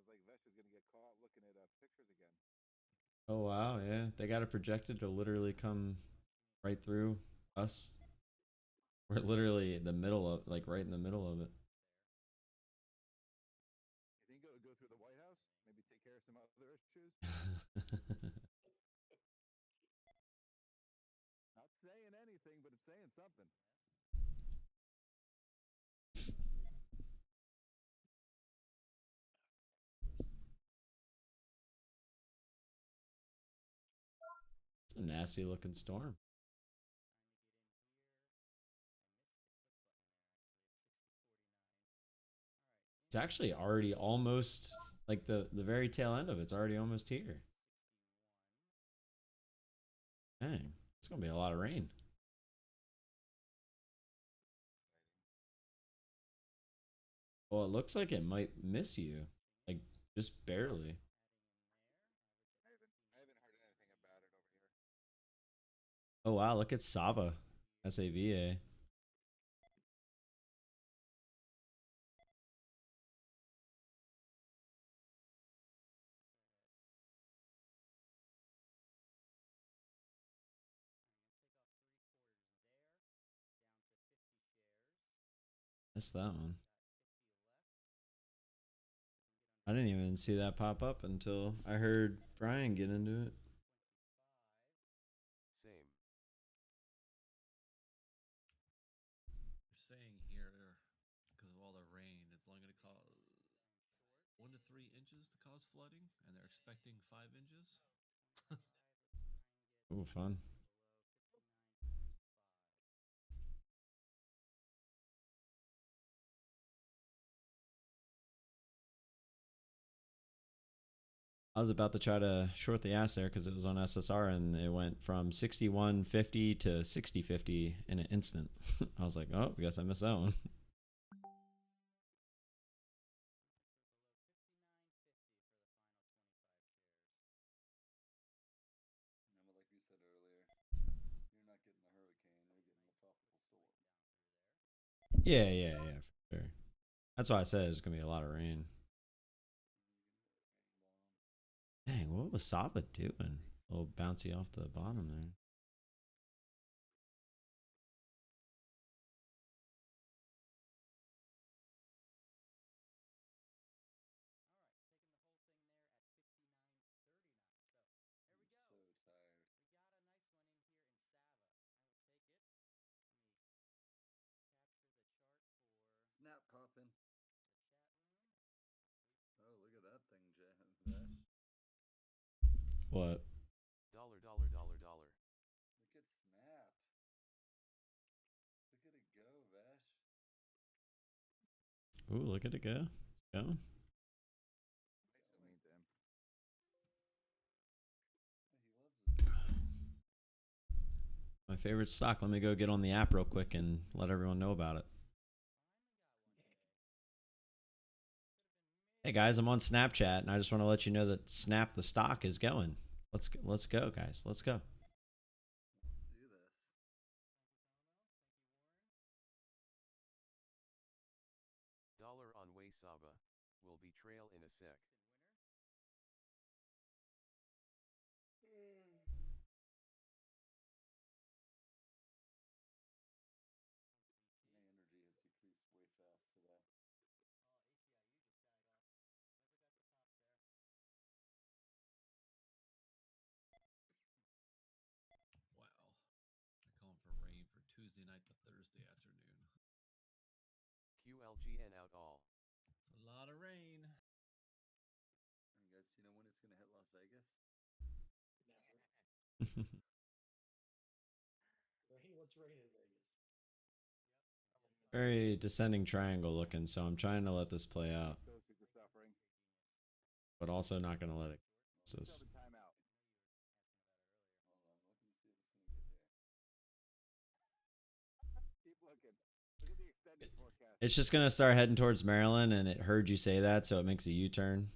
like Vesh is gonna get caught looking at pictures again. Oh wow, yeah. They got it projected to literally come right through us. We're literally in the middle of, like, right in the middle of it. You think it'll go through the White House? Maybe take care of some other issues? Not saying anything, but it's saying something. It's a nasty looking storm. It's actually already almost, like, the very tail end of it's already almost here. Dang, it's gonna be a lot of rain. Well, it looks like it might miss you, like, just barely. I haven't heard anything about it over here. Oh wow, look at Sava, SAVA. Missed that one. I didn't even see that pop up until I heard Brian get into it. Same. They're saying here, because of all the rain, it's only going to cause 1 to 3 inches to cause flooding, and they're expecting 5 inches. Ooh, fun. I was about to try to short the ass there because it was on SSR and it went from 61.50 to 60.50 in an instant. I was like, oh, I guess I missed that one. Yeah, but like we said earlier, you're not getting the hurricane, you're getting the tropical storm. Yeah, for sure. That's why I said there's gonna be a lot of rain. Dang, what was Saba doing? A little bouncy off the bottom there. I'm so tired. Snap popping. Oh, look at that thing, Vash. What? Dollar, dollar, dollar, dollar. Look at Snap. Look at it go, Vash. Ooh, look at it go. It's going. Nice and lean to him. Yeah, he loves it. My favorite stock. Let me go get on the app real quick and let everyone know about it. Hey guys, I'm on Snapchat and I just want to let you know that Snap the stock is going. Let's go, guys. Let's go. Let's do this. Dollar on way Saba. Will be trail in a sec. Tuesday night to Thursday afternoon. QLGN out all. It's a lot of rain. And guys, you know when it's gonna hit Las Vegas? Never. Rain? What's rain in Vegas? Very descending triangle looking, so I'm trying to let this play out, Those who are suffering. but also not going to let it. Let's This. have a timeout. Hold on, I'm looking to see if it's gonna get there. Keep looking. Look at the extended forecast. It's just going to start heading towards Maryland, and it heard you say that, so it makes a U-turn.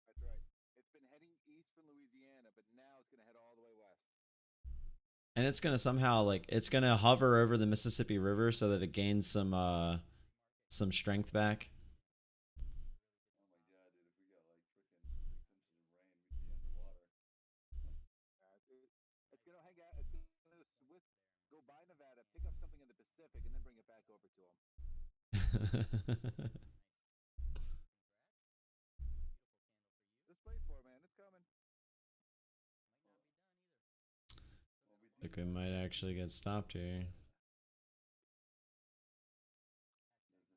That's right. It's been heading east from Louisiana, but now it's going to head all the way west. And it's going to somehow, like, it's going to hover over the Mississippi River so that it gains some strength back. Oh my god, dude! If we got like freaking 6 inches of rain, we'd be underwater. It's going to hang out. It's going to go by Nevada, pick up something in the Pacific, and then bring it back over to them. Just wait for it, man. It's coming. Like we might actually get stopped here.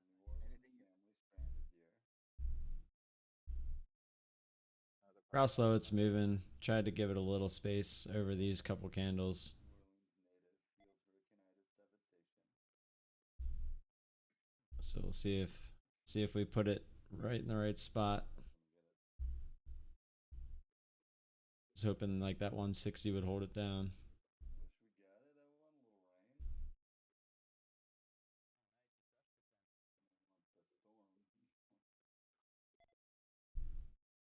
There's a New Orleans family stranded here. How slow it's moving. Tried to give it a little space over these couple candles. New Orleans native feels hurricanitis devastation. So we'll see if we put it right in the right spot. I was hoping like that 160 would hold it down. Wish we got it. I want a little rain. I want the storm. Oh wow, there's like not even a lot of drinking water in Louisiana.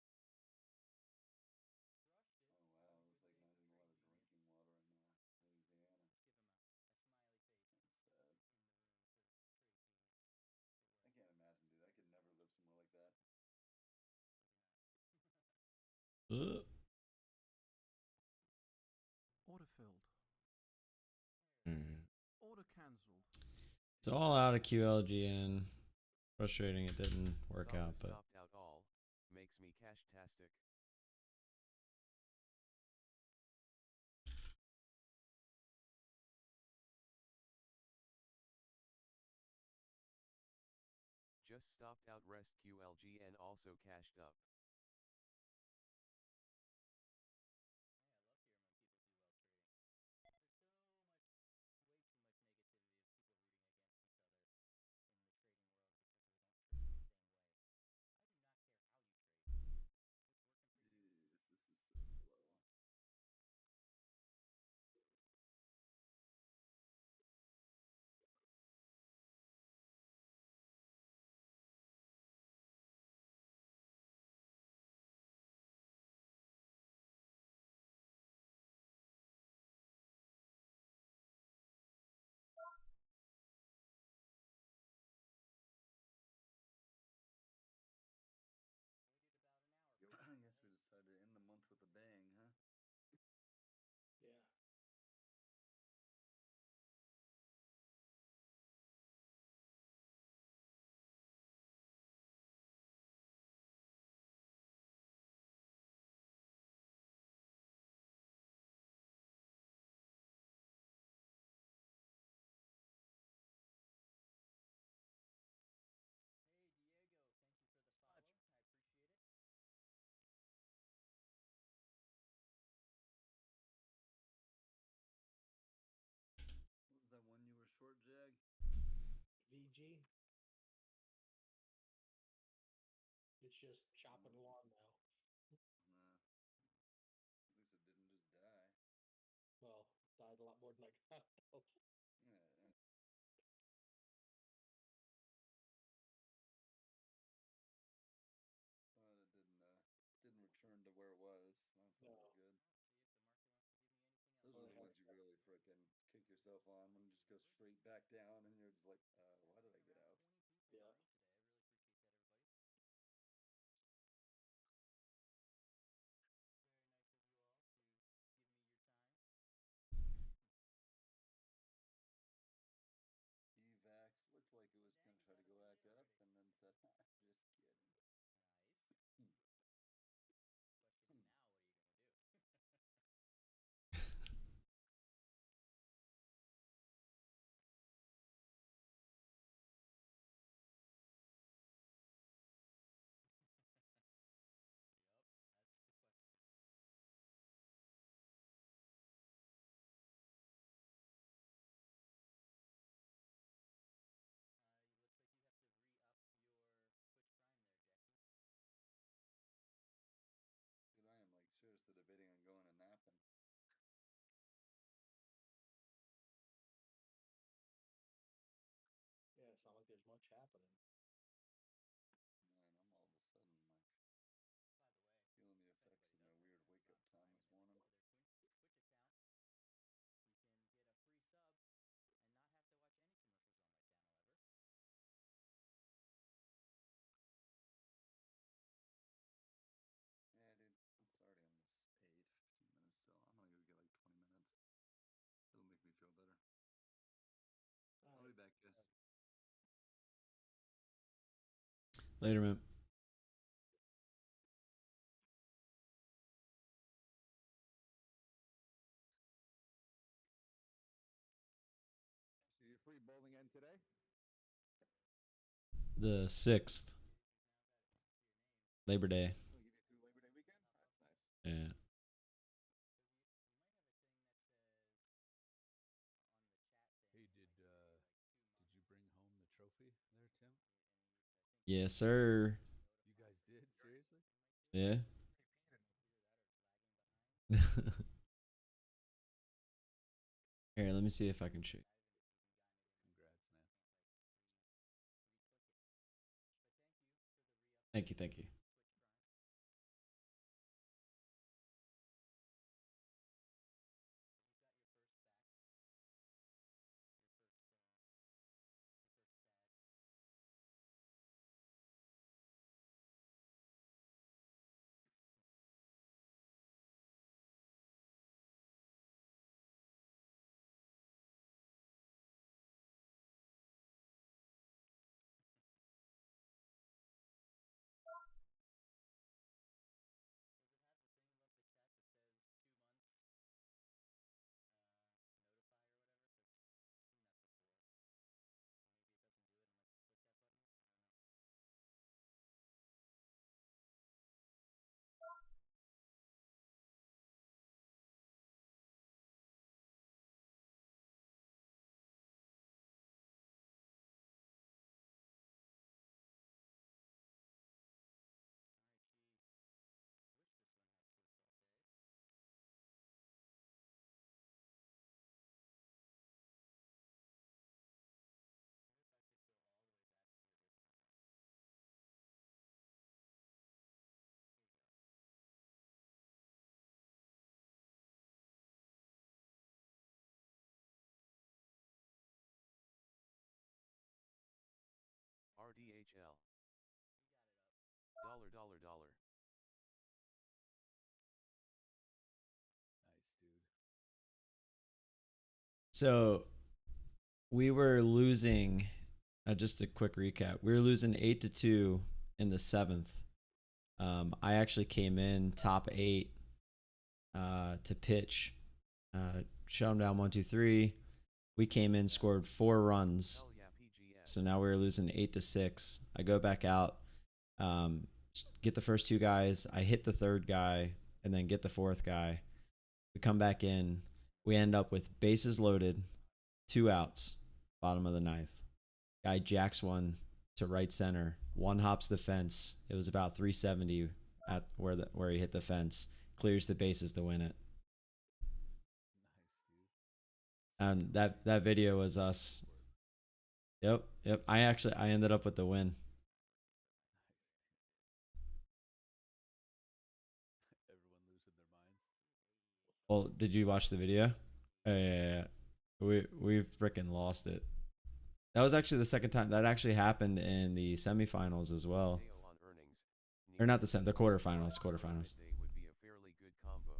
That's sad. I can't imagine, dude. I could never live somewhere like that. Order filled. Order cancelled. It's all out of QLGN. Frustrating it didn't work Saga out, but stopped out all. Makes me cash-tastic. Just stopped out rest QLGN also cashed up. Jeez, this is so slow. I guess we decided to end the month with a bang, huh? Yeah. What was that one you were short, Jag? VG. It's just chopping along now. Nah. At least it didn't just die. Well, died a lot more than I got though. Yeah. But it didn't return to where it was. That's No. always good. Those are the ones you really frickin' kick yourself on when you just go straight back down and you're just like, why did I get out? Yeah. Evax looked like it was gonna try to go back up and then said, just kidding. much happening. Man, I'm all of a sudden like feeling the effects of my weird wake up time this morning. Yeah, dude, it's already almost 8, 15 minutes still. I'm gonna go get like 20 minutes. It'll make me feel better. I'll be back, guys. Later, man. So you're free bowling end today? The 6th, Labor Day. We'll give you through Labor Day weekend? That's nice. Yeah. Hey, did you bring home the trophy there, Tim? Yes, sir. You guys did? Seriously? Yeah. Here, let me see if I can shoot. Congrats, man. Thank you, thank you. RDHL. $. Nice, dude. So we were losing, just a quick recap. We were losing 8-2 in the 7th. I actually came in top 8 to pitch. Shut them down 1, 2, 3. We came in, scored 4 runs. Hell yeah, PGS. So now we're losing 8-6. I go back out, get the first 2 guys. I hit the 3rd guy, and then get the 4th guy. We come back in. We end up with bases loaded, 2 outs, bottom of the 9th. Guy jacks one to right center. One hops the fence. It was about 370 at where he hit the fence. Clears the bases to win it. Nice, dude. That video was us. Yep. I ended up with the win. Everyone losing their minds. Well, did you watch the video? Yeah. We freaking lost it. That was actually the second time that actually happened in the semifinals as well. On earnings. Or not the quarterfinals. Quarterfinals. They would be a fairly good combo.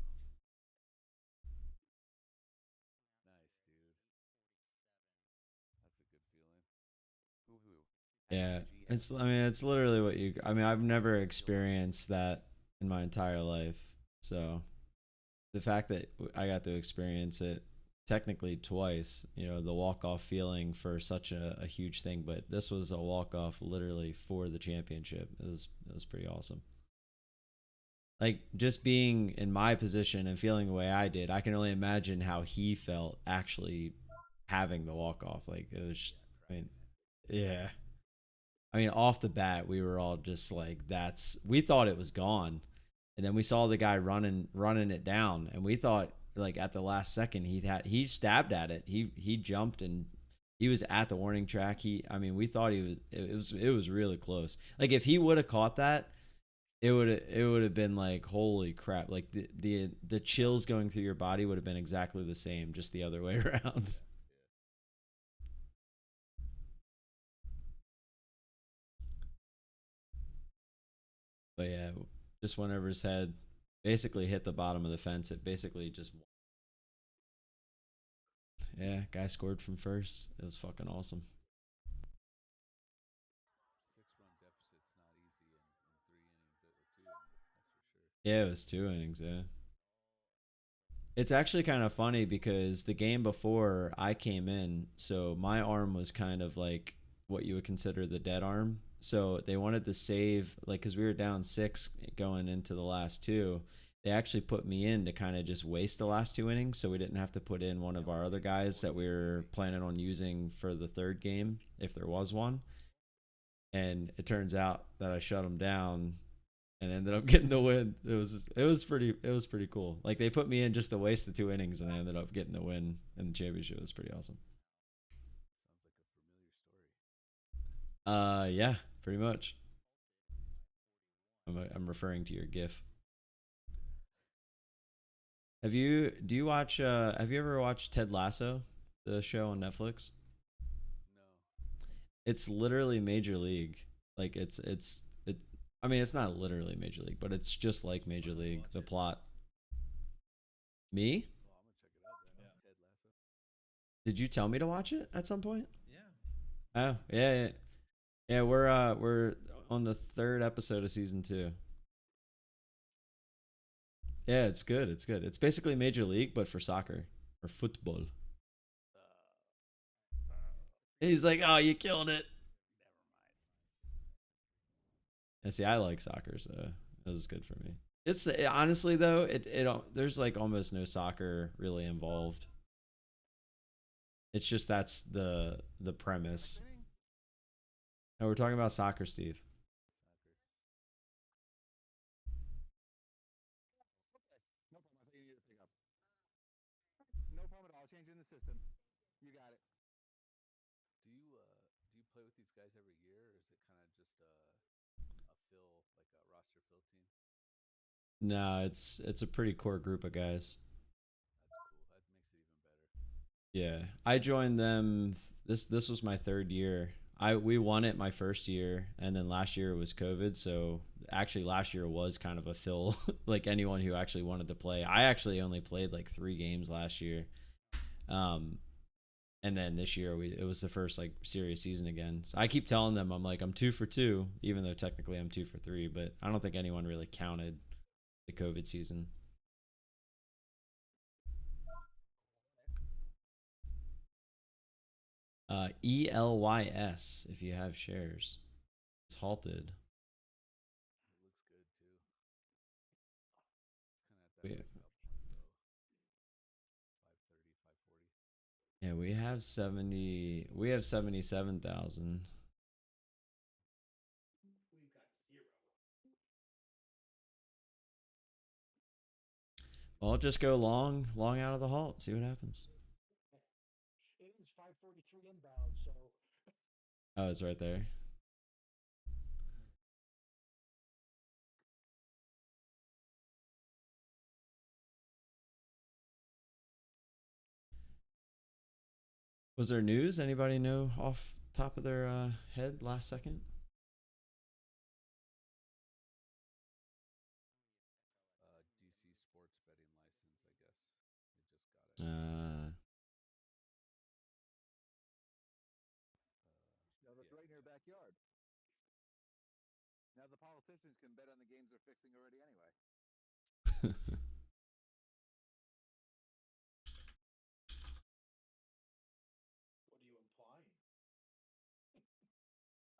Nice, dude. That's a good feeling. Hoo-hoo. Yeah, PGS. it's literally what you. I mean, I've never experienced that in my entire life. So, the fact that I got to experience it technically twice, the walk-off feeling for such a huge thing, but this was a walk-off literally for the championship. It was pretty awesome. Like, just being in my position and feeling the way I did, I can only imagine how he felt actually having the walk-off. Like, it was, yeah. I mean, off the bat, we were all just like, we thought it was gone. And then we saw the guy running it down, and we thought, like, at the last second he stabbed at it. He jumped and He was at the warning track. I mean, we thought he was. It was really close. Like if he would have caught that, it would have been like holy crap. Like the chills going through your body would have been exactly the same, just the other way around. But yeah, just went over his head, basically hit the bottom of the fence. It basically just, yeah, guy scored from first. It was fucking awesome. 6-run deficit's not easy in 3 innings or 2 innings, that's for sure. Yeah, it was 2 innings. Yeah. It's actually kind of funny because the game before I came in, so my arm was kind of like what you would consider the dead arm. So they wanted to save, like, because we were down 6 going into the last 2. They actually put me in to kind of just waste the last 2 innings so we didn't have to put in one of our other guys that we were planning on using for the third game if there was one. And it turns out that I shut him down and ended up getting the win. It was pretty cool. Like they put me in just to waste the 2 innings, and I ended up getting the win in the championship. It was pretty awesome. Sounds like a familiar story. Yeah, pretty much. I'm referring to your GIF. Have you ever watched Ted Lasso, the show on Netflix? No. It's literally Major League. Like I mean, it's not literally Major League, but it's just like Major League. The plot. Me? Well, I'm gonna check it out then. Yeah. Ted Lasso. Did you tell me to watch it at some point? Yeah. Oh, yeah. Yeah, we're on the 3rd episode of season 2. Yeah, it's good. It's good. It's basically Major League, but for soccer or football. He's like, oh, you killed it. And see, I like soccer, so it was good for me. It's honestly though, there's like almost no soccer really involved. It's just that's the premise. No, we're talking about soccer, Steve. No problem. I think you need to pick up. No problem at all. Changing the system. You got it. Do you play with these guys every year, or is it kind of just a fill, like a roster fill team? No, it's a pretty core group of guys. That's cool. That makes it even better. Yeah, I joined them. This was my 3rd year. We won it my first year, and then last year was COVID. So actually, last year was kind of a fill, like anyone who actually wanted to play. I actually only played like 3 games last year, and then this year it was the first like serious season again. So I keep telling them I'm 2 for 2, even though technically I'm 2 for 3. But I don't think anyone really counted the COVID season. ELYS if you have shares. It's halted. It looks good too. It's kind of at that Yeah. discount point though. 530, 540. Yeah, we have 77,000. We've got 0. Well, just go long out of the halt. See what happens. It is 5:43 inbound, so Oh, it's right there. Was there news? Anybody know off top of their head last second? DC sports betting license, I guess. They just got it. No, that's right in your backyard. Now the politicians can bet on the games they're fixing already anyway. what are you implying?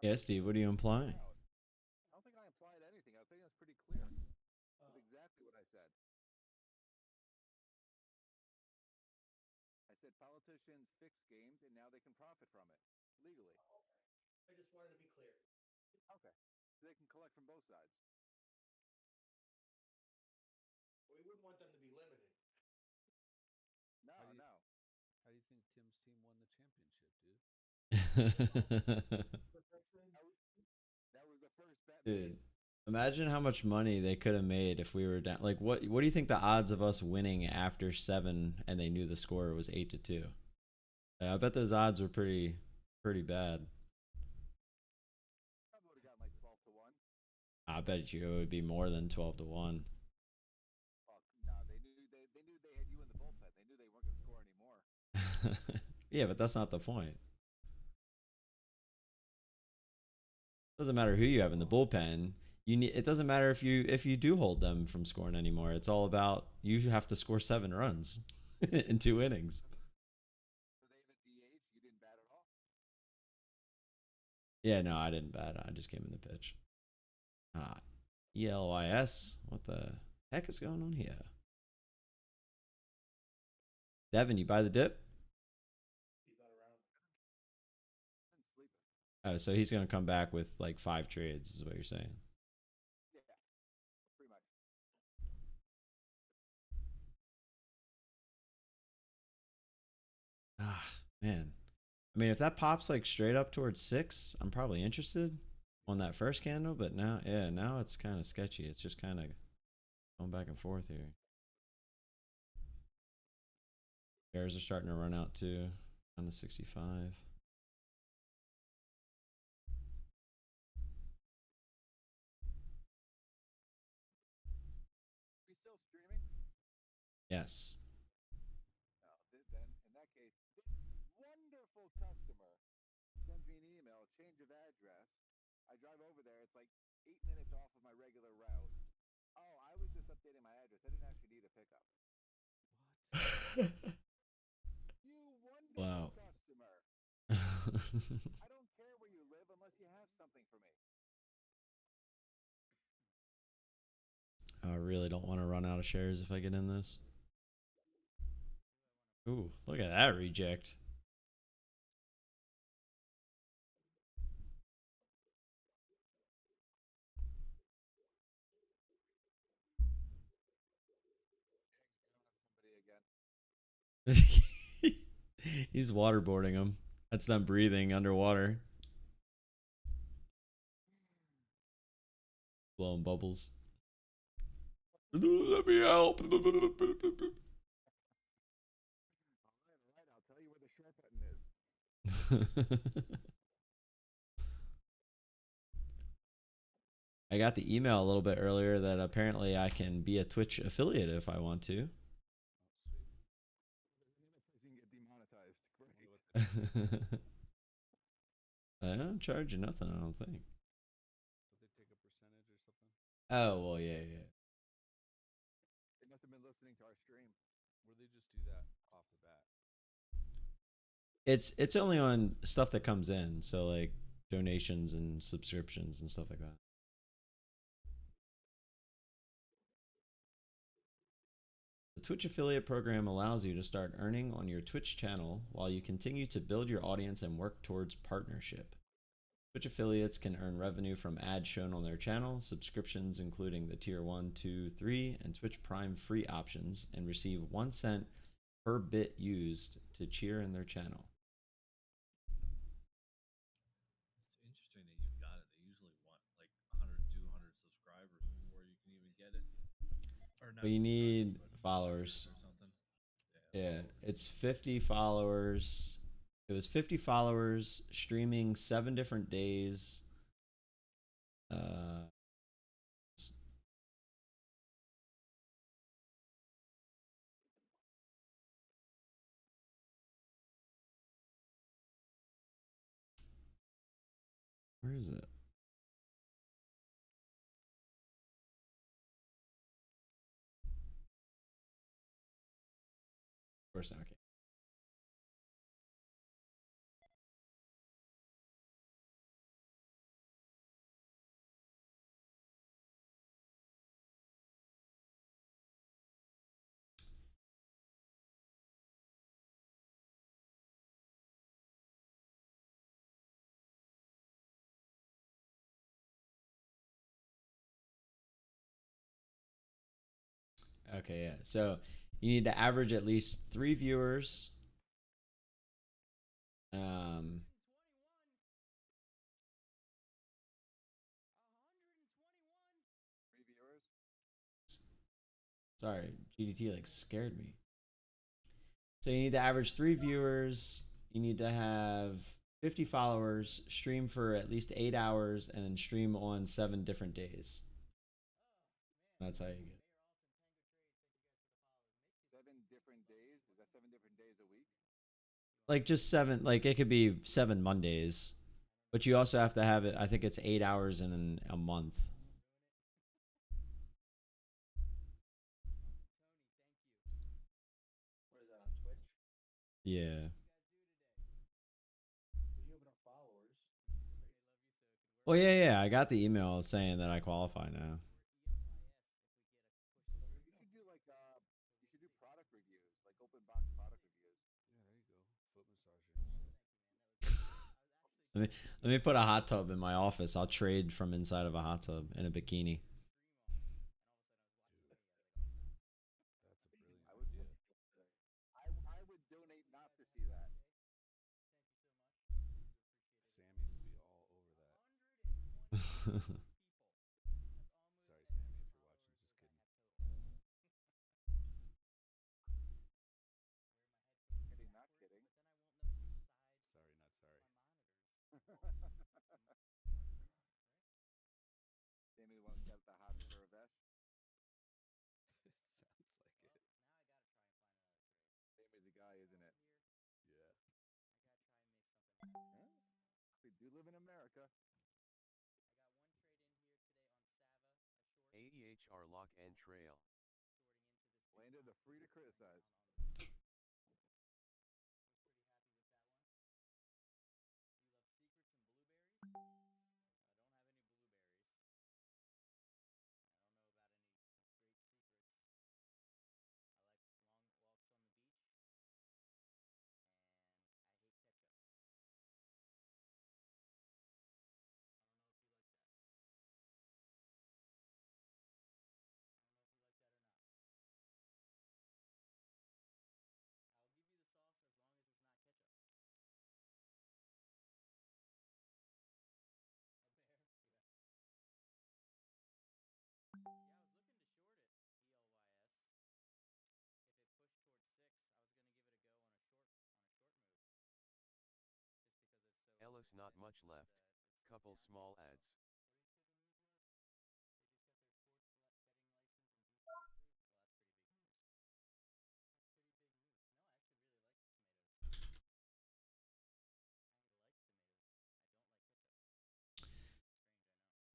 Yeah, Steve, what are you implying? I don't think I implied anything. I think that's pretty clear. That's exactly what I said. I said politicians fix games and now they can profit from it legally. I just wanted to be clear. Okay. So they can collect from both sides. We wouldn't want them to be limited. No, How do you- no. How do you think Tim's team won the championship, dude. That was the first bet. Dude, imagine how much money they could have made if we were down. Like, what do you think the odds of us winning after 7 and they knew the score was 8-2? I bet those odds were pretty bad. I would have gotten like 12-1. I bet you it would be more than 12-1. Fuck, no, they knew they had you in the bullpen. They knew they weren't gonna score anymore. Yeah, but that's not the point. Doesn't matter who you have in the bullpen. It doesn't matter if you do hold them from scoring anymore. It's all about you have to score 7 runs in 2 innings. So they have a DH. You didn't bat at all. Yeah, no, I didn't bat. I just came in the pitch. ELYS. What the heck is going on here? Devin, you buy the dip? He's not around. Been sleeping. Oh, so he's gonna come back with like 5 trades, is what you're saying. Yeah, pretty much. Ah, man. I mean, if that pops like straight up towards 6, I'm probably interested on that first candle. But now, yeah, now it's kind of sketchy. It's just kind of going back and forth here. Shares are starting to run out too, down to 65. We still streaming? Yes. No. Then in that case, this wonderful customer sends me an email, change of address. I drive over there. It's like 8 minutes off of my regular route. Oh, I was just updating my address. I didn't actually need a pickup. You wonderful Wow. customer. I don't care where you live unless you have something for me. I really don't want to run out of shares if I get in this. Ooh, look at that reject. Somebody again. He's waterboarding him. That's them breathing underwater. Blowing bubbles. Let me help. All right, I'll tell you where the short button is. I got the email a little bit earlier that apparently I can be a Twitch affiliate if I want to. You can get demonetized. Great. I don't charge you nothing, I don't think. Would they take a percentage or something? Oh, well, yeah. They must have been listening to our stream. Or they just do that off the bat? It's only on stuff that comes in, so like donations and subscriptions and stuff like that. The Twitch affiliate program allows you to start earning on your Twitch channel while you continue to build your audience and work towards partnership. Twitch affiliates can earn revenue from ads shown on their channel, subscriptions including the tier 1, 2, 3, and Twitch Prime free options, and receive 1 cent per bit used to cheer in their channel. It's interesting that you've got it. They usually want like 100, 200 subscribers before you can even get it. Or not But you need subscribers, but followers. or something. Yeah, it's 50 followers. It was 50 followers streaming 7 different days. Where is it? Of course not. Okay. Okay, yeah. So you need to average at least 3 viewers Three viewers. Sorry, GDT like scared me. So you need to average 3 viewers. You need to have 50 followers, stream for at least 8 hours, and then stream on 7 different days. That's how you get it. 7 different days. Is that 7 different days a week? Like just 7, like it could be 7 Mondays. But you also have to have it, I think it's 8 hours in a month. What is that on Twitch? Yeah. If you have enough followers. Well, yeah, I got the email saying that I qualify now. You should do like you should do product reviews, like open box product reviews. Yeah, there you go. Foot massagers. Let me put a hot tub in my office. I'll trade from inside of a hot tub in a bikini. That's a brilliant I would idea. I would donate not to see that. Sammy would be all over that. Sorry, Sammy, if you're watching, just kidding. Kidding, not kidding. Sorry, not sorry. Sammy the one that's got the hot fur vest. It sounds like it. Sammy's the guy, isn't it? Yeah. Huh? We do live in America. ADHR lock and trail. Land of the free to criticize. Ellis not much left. Couple small ads.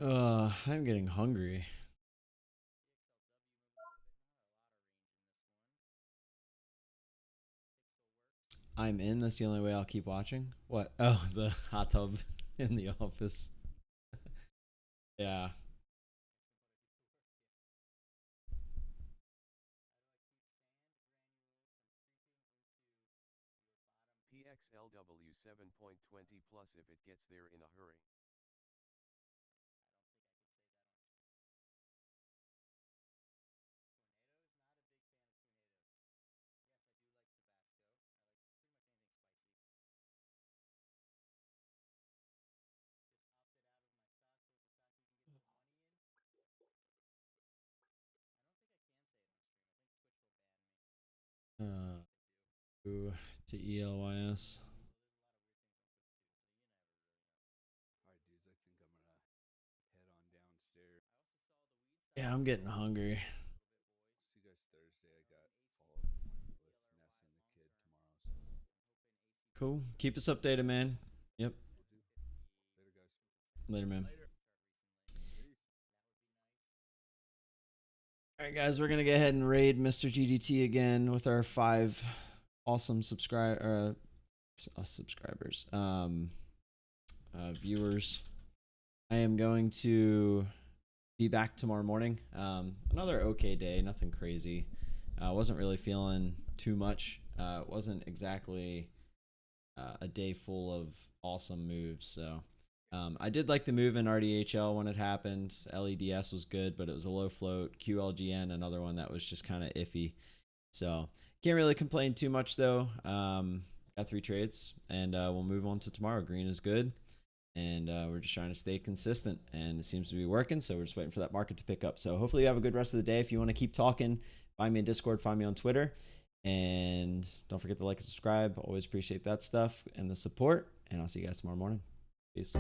I'm getting hungry. I'm in. That's the only way I'll keep watching. What? Oh, the hot tub in the office. Yeah. PXLW 7.20 plus if it gets there in a hurry. To ELYS. Alright, dudes, I think I'm gonna head on downstairs. Yeah, I'm getting hungry. See you guys Thursday. I got follow-up appointment with Ness and the kid tomorrow, so Cool. Keep us updated, man. Yep. we'll do. Later, guys. Later, man. All right, guys, we're gonna go ahead and raid Mr. GDT again with our 5 awesome subscribers, viewers. I am going to be back tomorrow morning. Another okay day, nothing crazy. Wasn't really feeling too much. It wasn't exactly a day full of awesome moves, so. I did like the move in RDHL when it happened. LEDS was good, but it was a low float. QLGN, another one that was just kind of iffy. So can't really complain too much though. Got Got 3 trades, and we'll move on to tomorrow. Green is good, and we're just trying to stay consistent, and it seems to be working. So we're just waiting for that market to pick up. So hopefully you have a good rest of the day. If you want to keep talking, find me in Discord, find me on Twitter, and don't forget to like and subscribe. Always appreciate that stuff and the support. And I'll see you guys tomorrow morning. Peace.